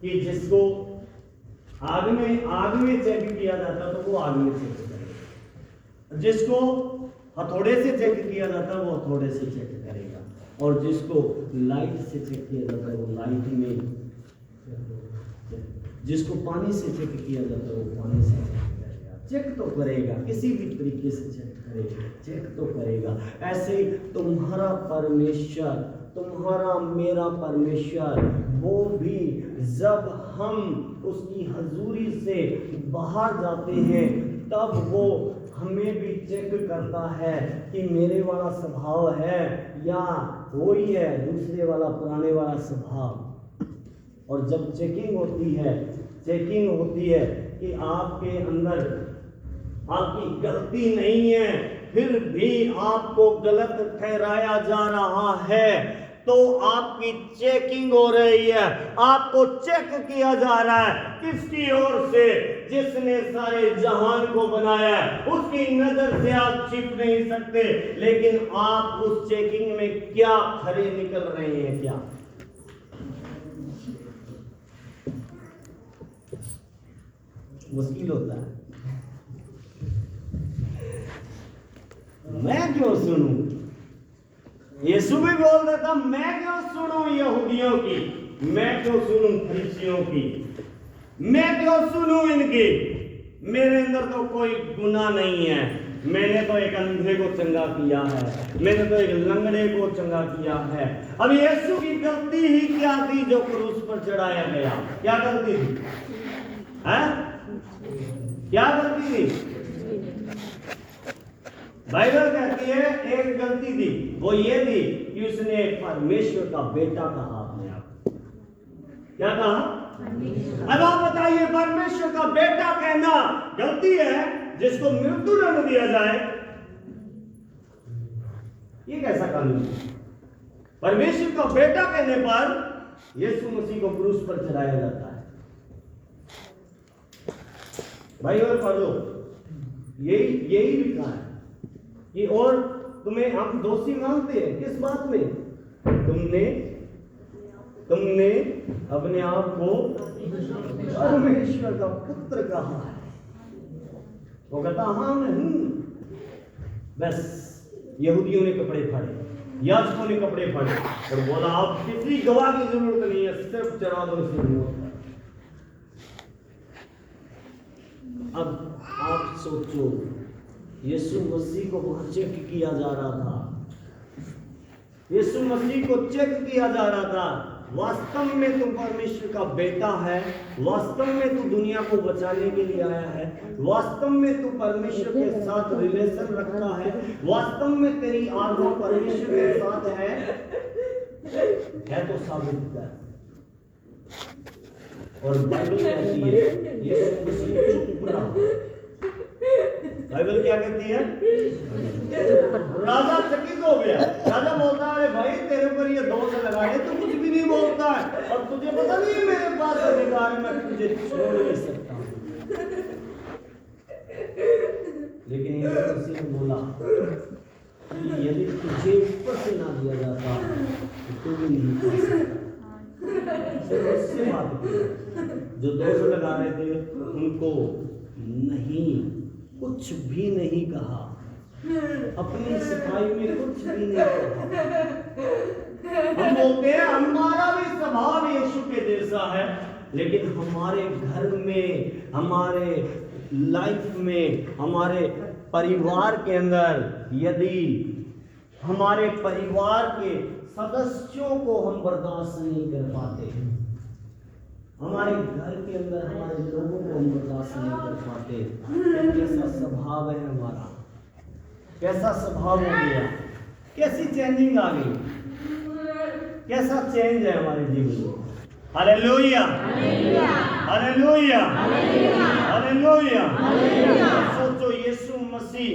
कि जिसको आग में चेक किया जाता तो वो आग में चेक करेगा, जिसको हथौड़े से चेक किया जाता है वो हथौड़े से चेक करेगा, और जिसको लाइट से चेक किया जाता है वो लाइट में, जिसको पानी से चेक किया जाता है वो पानी से चेक तो करेगा, किसी भी तरीके से चेक तो करेगा। ऐसे ही तुम्हारा परमेश्वर, तुम्हारा मेरा परमेश्वर, वो भी जब हम उसकी हजूरी से बाहर जाते हैं तब वो हमें भी चेक करता है कि मेरे वाला स्वभाव है या वही है दूसरे वाला, पुराने वाला स्वभाव। और जब चेकिंग होती है कि आपके अंदर आपकी गलती नहीं है, फिर भी आपको गलत ठहराया जा रहा है, तो आपकी चेकिंग हो रही है, आपको चेक किया जा रहा है। किसकी ओर से? जिसने सारे जहान को बनाया है, उसकी नजर से आप छिप नहीं सकते, लेकिन आप उस चेकिंग में क्या खरे निकल रहे हैं? क्या मुश्किल होता है। मैं क्यों सुनूं? यीशु भी बोल देता, मैं क्यों सुनूं यहूदियों की, मैं क्यों सुनूं फरीसियों की, मैं क्यों सुनूं इनकी? मेरे अंदर तो कोई गुनाह नहीं है। मैंने तो एक अंधे को चंगा किया है, मैंने तो एक लंगड़े को चंगा किया है। अब यीशु की गलती ही क्या थी जो क्रूस पर चढ़ाया गया? क्या गलती थी? क्या गलती थी? बाइबल कहती है एक गलती थी, वो ये थी कि उसने परमेश्वर का बेटा कहा अपने आप। क्या कहा? अब आप बताइए, परमेश्वर का बेटा कहना गलती है जिसको मृत्युदंड दिया जाए? ये कैसा कानून? परमेश्वर का बेटा कहने पर यीशु मसीह को क्रूस पर चढ़ाया जाता है। भाई और पढ़ लो, यही लिखा है कि और तुम्हें हम दोषी मानते हैं किस बात में? तुमने अपने आप को परमेश्वर का पुत्र कहा है। वो कहता हाँ मैं हूं। बस यहूदियों ने कपड़े फाड़े, याजकों ने कपड़े फाड़े और बोला अब किसी गवाह की जरूरत नहीं है, सिर्फ चढ़ा दो इसे मौत पर। अब आप सोचो, यीशु मसीह को वहां चेक किया जा रहा था, यीशु मसीह को चेक किया जा रहा था। वास्तव में तू परमेश्वर का बेटा है, वास्तव में तू दुनिया को बचाने के लिए आया है, वास्तव में तू परमेश्वर के साथ रिलेशन रखता है, वास्तव में तेरी आत्मा परमेश्वर के साथ है तो साबित कर। और बाइबल कहती है यीशु मसीह चुप रहा, बाइबल क्या कहती है? राजा चकित हो गया। राजा बोलता है, अरे भाई तेरे ऊपर ये दोष लगाए, तू कुछ भी नहीं बोलता है और तुझे पता नहीं मेरे पास अधिकार, मैं तुझे छोड़ नहीं सकता। लेकिन यीशु मसीह ने बोला कि यदि तुझे ऊपर से ना दिया जाता तो तू भी नहीं कर सकता। सिर्फ उससे बात की। जो दोष लगा रहे थे उनको नहीं, कुछ भी नहीं कहा, अपनी सफाई में कुछ भी नहीं कहा। हम बोलते हैं हमारा भी स्वभाव यीशु के जैसा है, लेकिन हमारे घर में, हमारे लाइफ में, हमारे परिवार के अंदर यदि हमारे परिवार के सदस्यों को हम बर्दाश्त नहीं कर पाते, हमारे घर के अंदर हमारे लोगों को हम बर्दाश्त नहीं कर पाते, तो कैसा स्वभाव है हमारा, कैसा स्वभाव हो गया, कैसी चेंजिंग आ गई, कैसा चेंज है हमारे जीवन में। Hallelujah, hallelujah, hallelujah. सोचो यीशु मसीह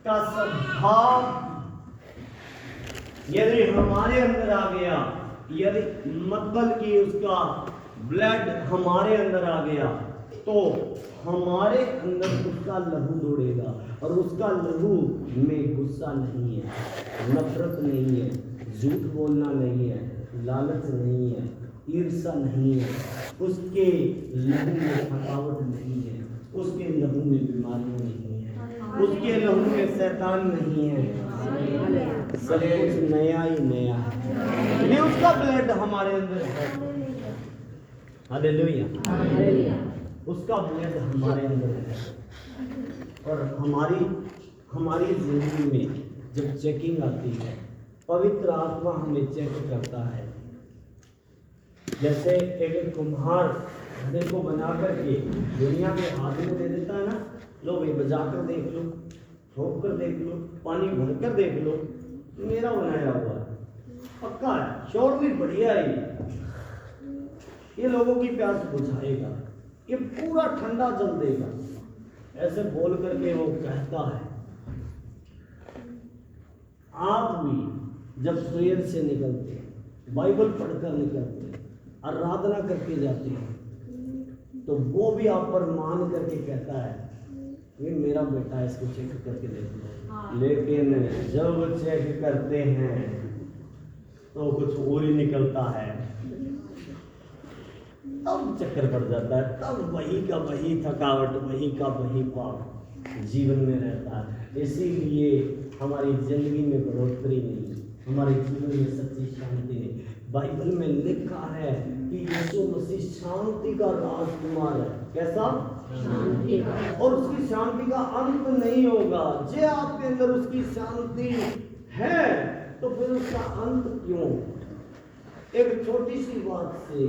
का स्वभाव यदि हमारे अंदर आ गया, यदि मतलब कि उसका ब्लड हमारे अंदर आ गया, तो हमारे अंदर उसका लहू दौड़ेगा और उसका लहू में गुस्सा नहीं है, नफरत नहीं है, झूठ बोलना नहीं है, लालच नहीं है, ईर्ष्या नहीं है, उसके लहू में थकावट नहीं है, उसके लहू में बीमारियां नहीं है, उसके लहू में शैतान नहीं है, सब कुछ नया ही नया है। ये उसका ब्लड हमारे अंदर है। हालेलुया, उसका ब्लड हमारे अंदर है। और हमारी जिंदगी में जब चेकिंग आती है, पवित्र आत्मा हमें चेक करता है। जैसे एक कुम्हार घड़े को बना करके दुनिया के आदमी को दे देता है ना, लो भाई बजा कर देख लो, ठोक कर देख लो, पानी भर कर देख लो, मेरा बनाया हुआ है, पक्का है, श्योरली बढ़िया है, ये लोगों की प्यास बुझाएगा, ये पूरा ठंडा जल देगा, ऐसे बोल करके वो कहता है। आप भी जब प्रेयर से निकलते हैं, बाइबल पढ़कर निकलते हैं, आराधना करके जाते हैं, तो वो भी आप पर मान करके कहता है ये मेरा बेटा है, इसको चेक करके देख लो। लेकिन जब चेक करते हैं तो कुछ और ही निकलता है, तब चक्कर पड़ जाता है, तब वही का वही थकावट, वही का वही पाप जीवन में रहता है। इसीलिए हमारी जिंदगी में बढ़ोतरी नहीं, हमारे जीवन में सच्ची शांति नहीं। बाइबल में लिखा है कि यीशु मसीह शांति का राजकुमार है। कैसा? शांति का। और उसकी शांति का अंत नहीं होगा। जे आपके अंदर उसकी शांति है तो फिर उसका अंत क्यों? एक छोटी सी बात से,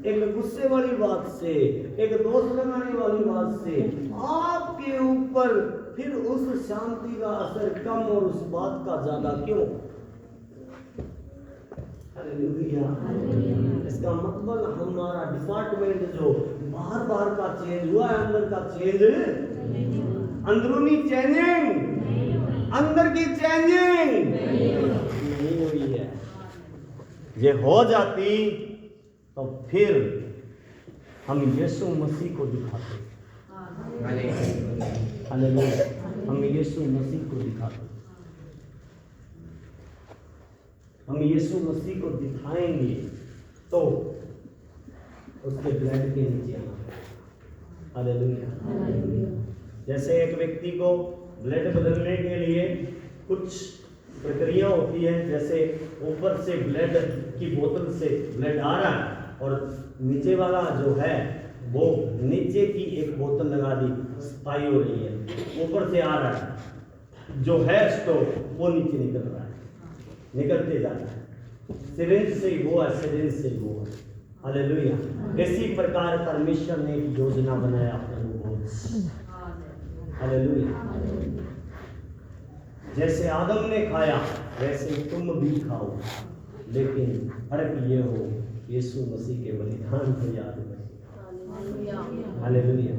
एक गुस्से वाली बात से, एक दोष लगाने वाली बात से आपके ऊपर फिर उस शांति का असर कम और उस बात का ज्यादा क्यों? हालेलुया। इसका मतलब हमारा डिपार्टमेंट जो बाहर बाहर का चेंज हुआ है, अंदर का चेंज, अंदरूनी चेंजिंग, अंदर की चेंजिंग नहीं हुई है। ये हो जाती तो फिर हम यीशु मसीह को दिखाते। हालेलुया। हम यीशु मसीह को दिखाते, हम यीशु मसीह को दिखाएंगे तो उसके ब्लड के नीचे आना। हालेलुया। जैसे एक व्यक्ति को ब्लड बदलने के लिए कुछ प्रक्रिया होती है, जैसे ऊपर से ब्लड की बोतल से ब्लड आ रहा है और नीचे वाला जो है वो नीचे की एक बोतल लगा दी, सफाई हो रही है, ऊपर से आ रहा है जो है तो वो नीचे निकल रहा है, निकलते जा रहा है, सिरिंज से वो है, सिरिंज से वो है। हालेलुया। इसी प्रकार परमेश्वर ने एक योजना बनाया प्रभु। हालेलुया। जैसे आदम ने खाया वैसे तुम भी खाओ, लेकिन फर्क ये हो यीशु मसीह के बलिदान को याद करें। हालेलुया।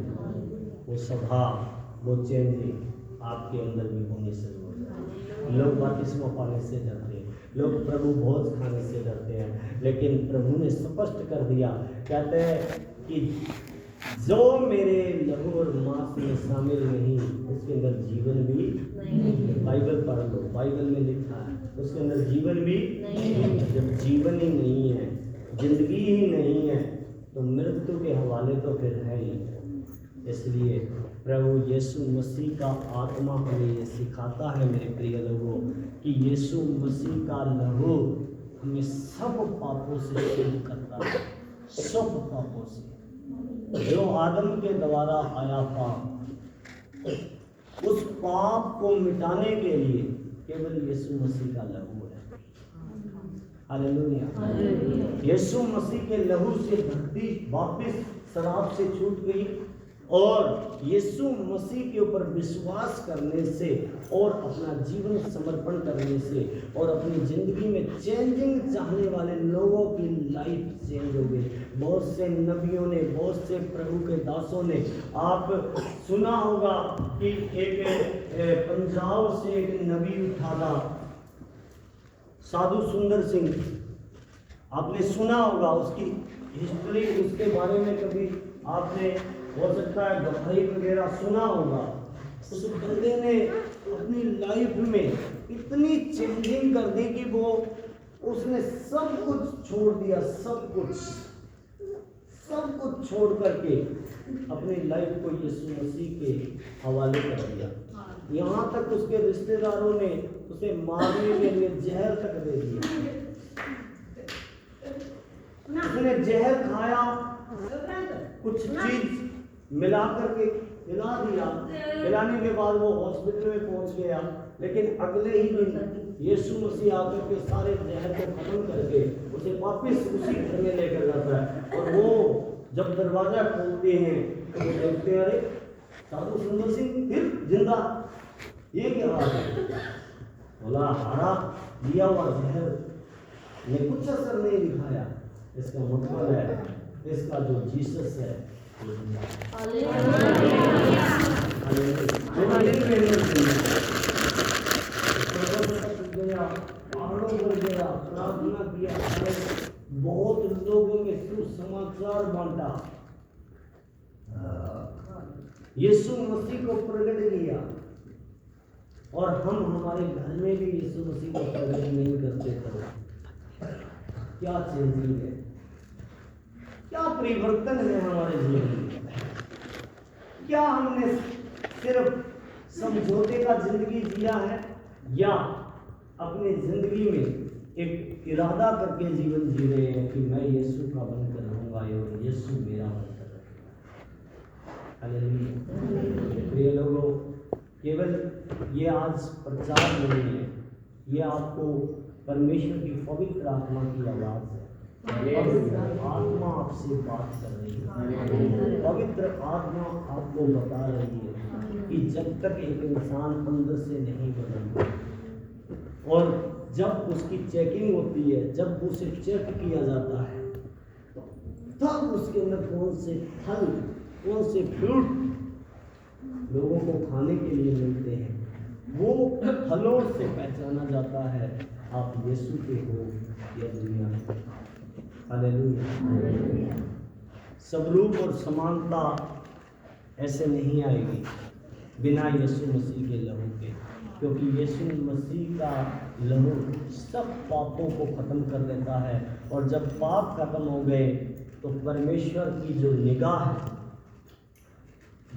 वो स्वभाव वो चेंजिंग आपके अंदर भी होनी शुरू हो जाए। लोग बपतिस्मा पाने से डरते हैं, लोग प्रभु भोज खाने से डरते हैं, लेकिन प्रभु ने स्पष्ट कर दिया, कहते हैं कि जो मेरे लहू और मांस में शामिल नहीं उसके अंदर जीवन भी नहीं। बाइबल पढ़ लो, बाइबल में लिखा है उसके अंदर जीवन भी नहीं। जब जीवन ही नहीं है, जिंदगी ही नहीं है, तो मृत्यु के हवाले तो फिर है ही। इसलिए प्रभु यीशु मसीह का आत्मा हमें ये सिखाता है मेरे प्रिय लोगों कि यीशु मसीह का लहू हमें सब पापों से शुद्ध करता है, सब पापों से। जो आदम के द्वारा आया पाप, उस पाप को मिटाने के लिए केवल यीशु मसीह का लहू है। हालेलुया। यीशु मसीह के लहू से धरती वापिस शराब से छूट गई और यीशु मसीह के ऊपर विश्वास करने से और अपना जीवन समर्पण करने से और अपनी ज़िंदगी में चेंजिंग चाहने वाले लोगों की लाइफ चेंज हो गई। बहुत से नबियों ने, बहुत से प्रभु के दासों ने, आप सुना होगा कि एक पंजाब से एक नबी उठा था, साधु सुंदर सिंह। आपने सुना होगा उसकी हिस्ट्री, उसके बारे में कभी आपने हो सकता है गवाही वगैरह सुना होगा। उस बंदे ने अपनी लाइफ में इतनी चेंजिंग कर दी कि वो उसने सब कुछ छोड़ दिया, सब कुछ छोड़ करके अपनी लाइफ को यीशु मसीह के हवाले कर दिया। यहाँ तक उसके रिश्तेदारों ने उसे मारने के लिए जहर तक दे दिया। उसने जहर खाया, कुछ चीज मिला करके खिला दिया। खिलाने के बाद वो हॉस्पिटल में पहुंच गया, लेकिन अगले ही दिन यीशु मसीह आकर के सारे जहर को खत्म करके उसे वापस उसी घर में लेकर जाता है। और वो जब दरवाजा खोलते हैं तो वो देखते हैं, अरे साधु सुंदर सिंह फिर जिंदा, ये क्या बात है? बोला हरा दिया हुआ जहर ने कुछ असर नहीं दिखाया। इसका मतलब है इसका जो जीसस है वो गया, पहाड़ों पर गया, प्रार्थना किया, बहुत लोगों में सुसमाचार बांटा, यीशु मसीह को प्रकट किया। और हम हमारे घर में भी यीशु मसीह को प्रकट नहीं करते थे। क्या चेंजिंग है, क्या परिवर्तन है हमारे जीवन में? क्या हमने सिर्फ समझौते का जिंदगी जिया है या अपनी जिंदगी में एक इरादा करके जीवन जी रहे हैं कि मैं यीशु का बनकर रहूंगा और यीशु मेरा बनकर रहेगा। हालेलुया। प्रिय लोगों, केवल ये आज प्रचार नहीं है, ये आपको परमेश्वर की पवित्र आत्मा की आवाज़ है। पवित्र आत्मा आपसे बात कर रही है। पवित्र आत्मा आपको बता रही है कि जब तक एक इंसान अंदर से नहीं बदलता और जब उसकी चेकिंग होती है, जब उसे चेक किया जाता है, तब उसके अंदर कौन से फल, कौन से फ्रूट लोगों को खाने के लिए मिलते हैं, वो फलों से पहचाना जाता है आप यीशु के हो या दुनिया में। हालेलुया। स्वरूप और समानता ऐसे नहीं आएगी बिना यीशु मसीह के लहू के, क्योंकि यीशु मसीह का लहू सब पापों को खत्म कर देता है। और जब पाप खत्म हो गए तो परमेश्वर की जो निगाह है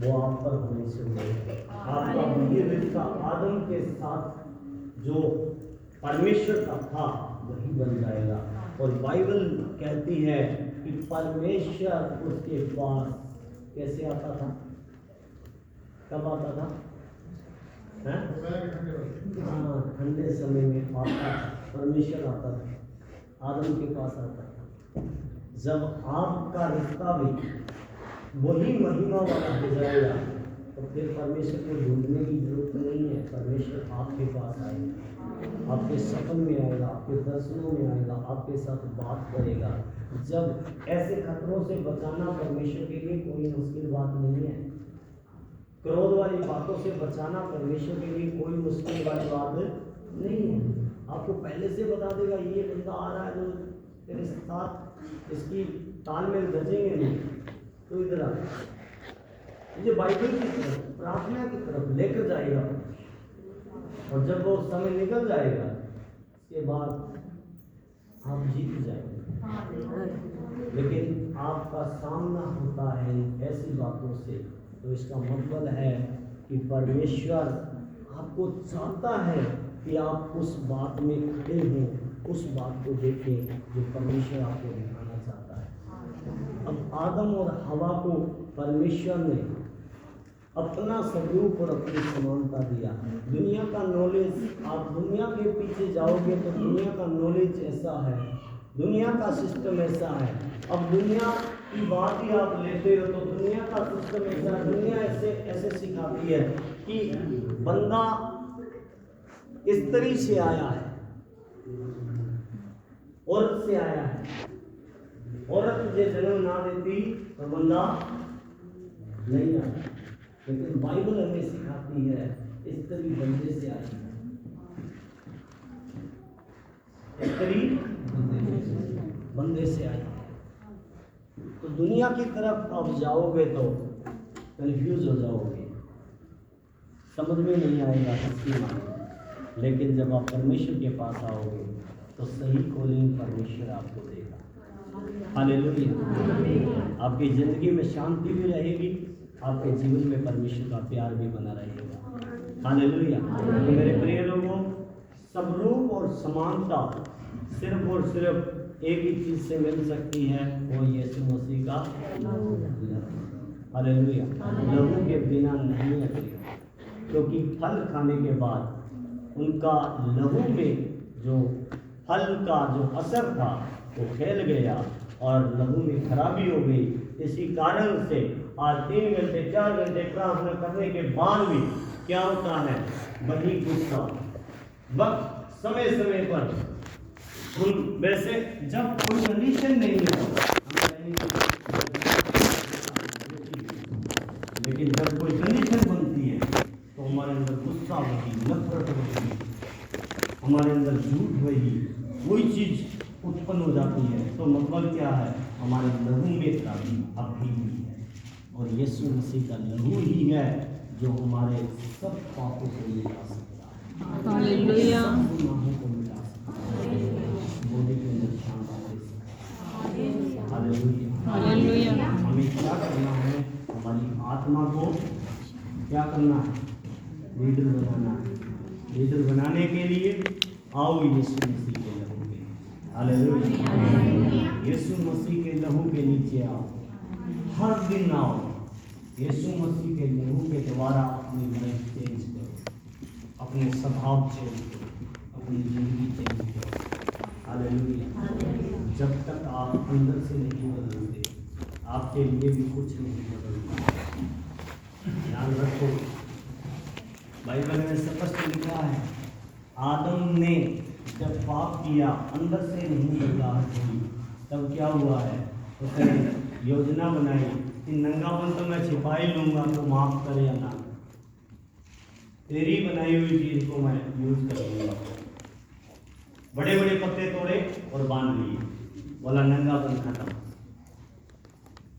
वो आप पर होने से होगी। आपका वही रिश्ता आदम के साथ जो परमेश्वर का था वही बन जाएगा। और बाइबल कहती है कि परमेश्वर उसके पास कैसे आता था, कब आता था? हाँ, ठंडे समय में आता, परमेश्वर आता था, आदम के पास आता था। जब आपका रिश्ता भी वही महिमा वाला हो जाएगा तो फिर परमेश्वर को ढूंढने की जरूरत नहीं है। परमेश्वर आपके पास आएगा, आपके सपन में आएगा, आपके दर्शनों में आएगा, आपके साथ बात करेगा। जब ऐसे खतरों से बचाना परमेश्वर के लिए कोई मुश्किल बात नहीं है। क्रोध वाली बातों से बचाना परमेश्वर के लिए कोई मुश्किल वाली बात नहीं है। आपको पहले से बता देगा ये बंदा आ रहा है जो तेरे साथ इसकी तालमेल गजेंगे नहीं, तो इधर आ मुझे बाइबल की तरफ, प्रार्थना की तरफ लेकर जाएगा। और जब वो समय निकल जाएगा उसके बाद आप जीत जाएंगे। लेकिन आपका सामना होता है ऐसी बातों से, तो इसका मतलब है कि परमेश्वर आपको चाहता है कि आप उस बात में खड़े हों, उस बात को देखें जो परमेश्वर आपको दिखाना चाहता है। अब आदम और हवा को परमेश्वर ने अपना स्वरूप और अपनी समानता दिया। दुनिया का नॉलेज, आप दुनिया के पीछे जाओगे तो दुनिया का नॉलेज ऐसा है, दुनिया का सिस्टम ऐसा है। अब दुनिया की बात ही आप लेते हो तो दुनिया का सिस्टम ऐसा है, दुनिया ऐसे सिखाती है कि बंदा स्त्री से आया है, औरत से आया है, औरत तुझे जन्म ना देती तो बंदा नहीं आया। लेकिन बाइबल हमें सिखाती है स्त्री बंदे से आई है, स्त्री बंदे से आई है। तो दुनिया की तरफ आप जाओगे तो कंफ्यूज हो जाओगे, समझ में नहीं आएगा किसकी माने। लेकिन जब आप परमेश्वर के पास आओगे तो सही कॉलिंग परमेश्वर आपको देगा। हालेलुया। आपकी ज़िंदगी में शांति भी रहेगी, आपके जीवन में परमेश्वर का प्यार भी बना रहेगा। हालेलुया। तो मेरे प्रिय लोगों, स्वरूप और समानता सिर्फ और सिर्फ एक ही चीज़ से मिल सकती है, वो यीशु मसीह का लहू। हालेलुया। लहू के बिना नहीं लगेगा, क्योंकि फल खाने के बाद उनका लहू में जो फल का जो असर था वो फैल गया और लहू में खराबी हो गई। इसी कारण से आज 3 घंटे 4 घंटे प्रार्थना करने के बाद भी क्या होता है, वही गुस्सा वक्त समय समय पर हम वैसे जब कोई कंडीशन नहीं है लेकिन जब कोई कंडीशन बनती है तो हमारे अंदर गुस्सा होगी, नफरत होगी, हमारे अंदर झूठ होगी, कोई चीज़ उत्पन्न हो जाती है। तो मतलब क्या है, हमारे लहू में खराबी अभी भी है। और यीशु मसीह का लहू ही है जो हमारे सब पापों को मिटा सकता है, हालेलुया। सब गुनाहों को मिटा सकता है, बॉडी के अंदर शांति दे सकता है। हालेलुया। हालेलुया। हमें क्या करना है, हमारी आत्मा को क्या करना है, लीडर बनाना है। लीडर बनाने के लिए आओ यीशु मसीह के लहू के, हालेलुया, यीशु मसीह के लहू के नीचे आओ, हर दिन आओ। यीशु मसीह के लहू के द्वारा अपनी लाइफ चेंज करो, अपने स्वभाव चेंज करो, अपनी जिंदगी चेंज करो। हालेलुया। जब तक आप अंदर से नहीं बदलते, आपके लिए भी कुछ नहीं बदलता। ध्यान रखो, बाइबल में स्पष्ट लिखा है, आदम ने जब पाप किया, अंदर से नहीं बदलाव हुई, तब क्या हुआ है, उसने योजना बनाई कि नंगापन तो मैं छिपा ही लूँगा, तो माफ़ करे या ना, तेरी बनाई हुई चीज़ को मैं यूज़ कर लूँगा। बड़े बड़े पत्ते तोड़े और बांध लिए, बोला नंगापन खत्म।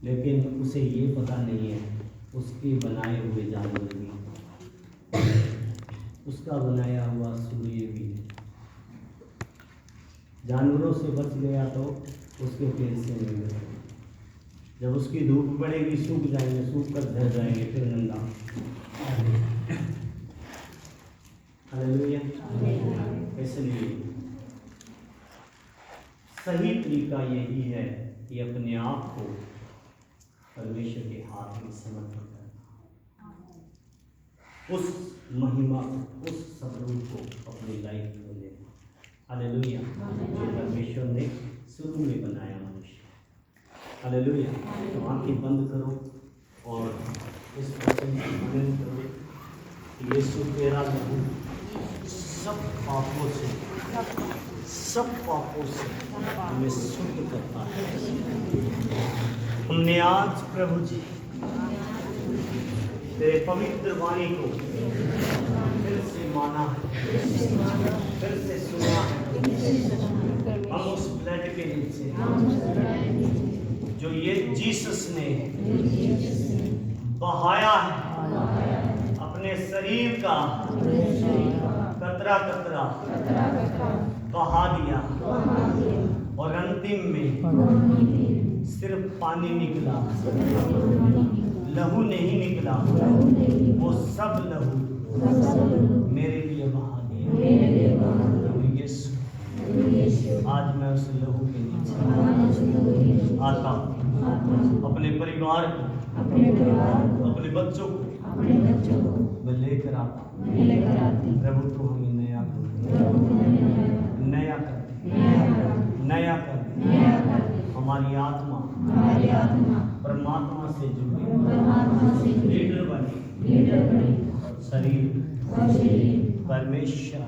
लेकिन उसे ये पता नहीं है उसके बनाए हुए जानवर भी, उसका बनाया हुआ सूर्य भी जानवरों से बच गया तो उसके पेड़ से मिल गया। जब उसकी धूप पड़ेगी सूख जाएंगे, सूख कर झड़ जाएंगे, फिर नंगा। हालेलुया। इसलिए सही तरीका यही है कि अपने आप को परमेश्वर के हाथ में समर्पित करना, उस महिमा, उस स्वरूप को अपनी लाइफ में लेना। हालेलुया। जो परमेश्वर ने शुरू में बनाया मनुष्य। हालेलुया। तो आंखें बंद करो और इस वचन की मनन करो कि यीशु तेरा लहू सब पापों से हमें शुद्ध करता है। हमने आज प्रभु जी तेरे पवित्र वाणी को फिर से माना है, फिर से सुना है। हम उस ब्लड के नीचे जो ये जीसस ने बहाया है, अपने शरीर का कतरा कतरा बहा दिया, और अंतिम में सिर्फ पानी निकला, लहू नहीं निकला। वो सब लहू मेरे लिए बहा दिया। प्रभु यीशु, आज मैं उस लहू के नीचे आता हूँ। अपने परिवार को, अपने बच्चों को मैं लेकर आता हूँ। प्रभु तू हमें नया कर दे, नया कर दे। हमारी आत्मा परमात्मा से जुड़ी, लीडर बने, शरीर परमेश्वर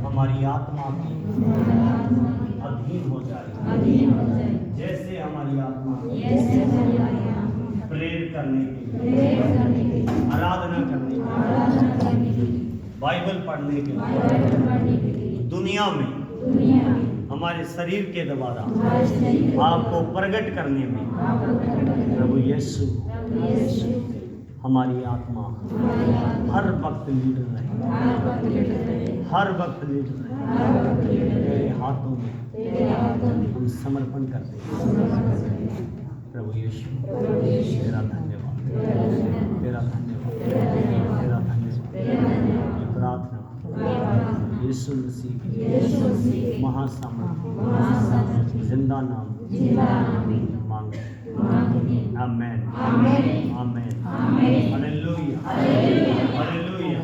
हमारी आत्मा के अधीन हो जाए। जैसे हमारी आत्मा प्रेरित करने के लिए, आराधना करने के लिए, बाइबल पढ़ने के लिए, दुनिया में हमारे शरीर के द्वारा आपको प्रकट करने में प्रभु यीशु हमारी आत्मा हर वक्त लीडर रहे, हर वक्त लीडर रहे। तेरे हाथों में हम समर्पण करते हैं। प्रभु यीशु तेरा धन्यवाद, तेरा धन्यवाद, तेरा धन्यवाद। ये प्रार्थना यीशु मसीह के महासामर्थ्य जिंदा नाम मांगे। आमेन, आमेन, हालेलुया, हालेलुया।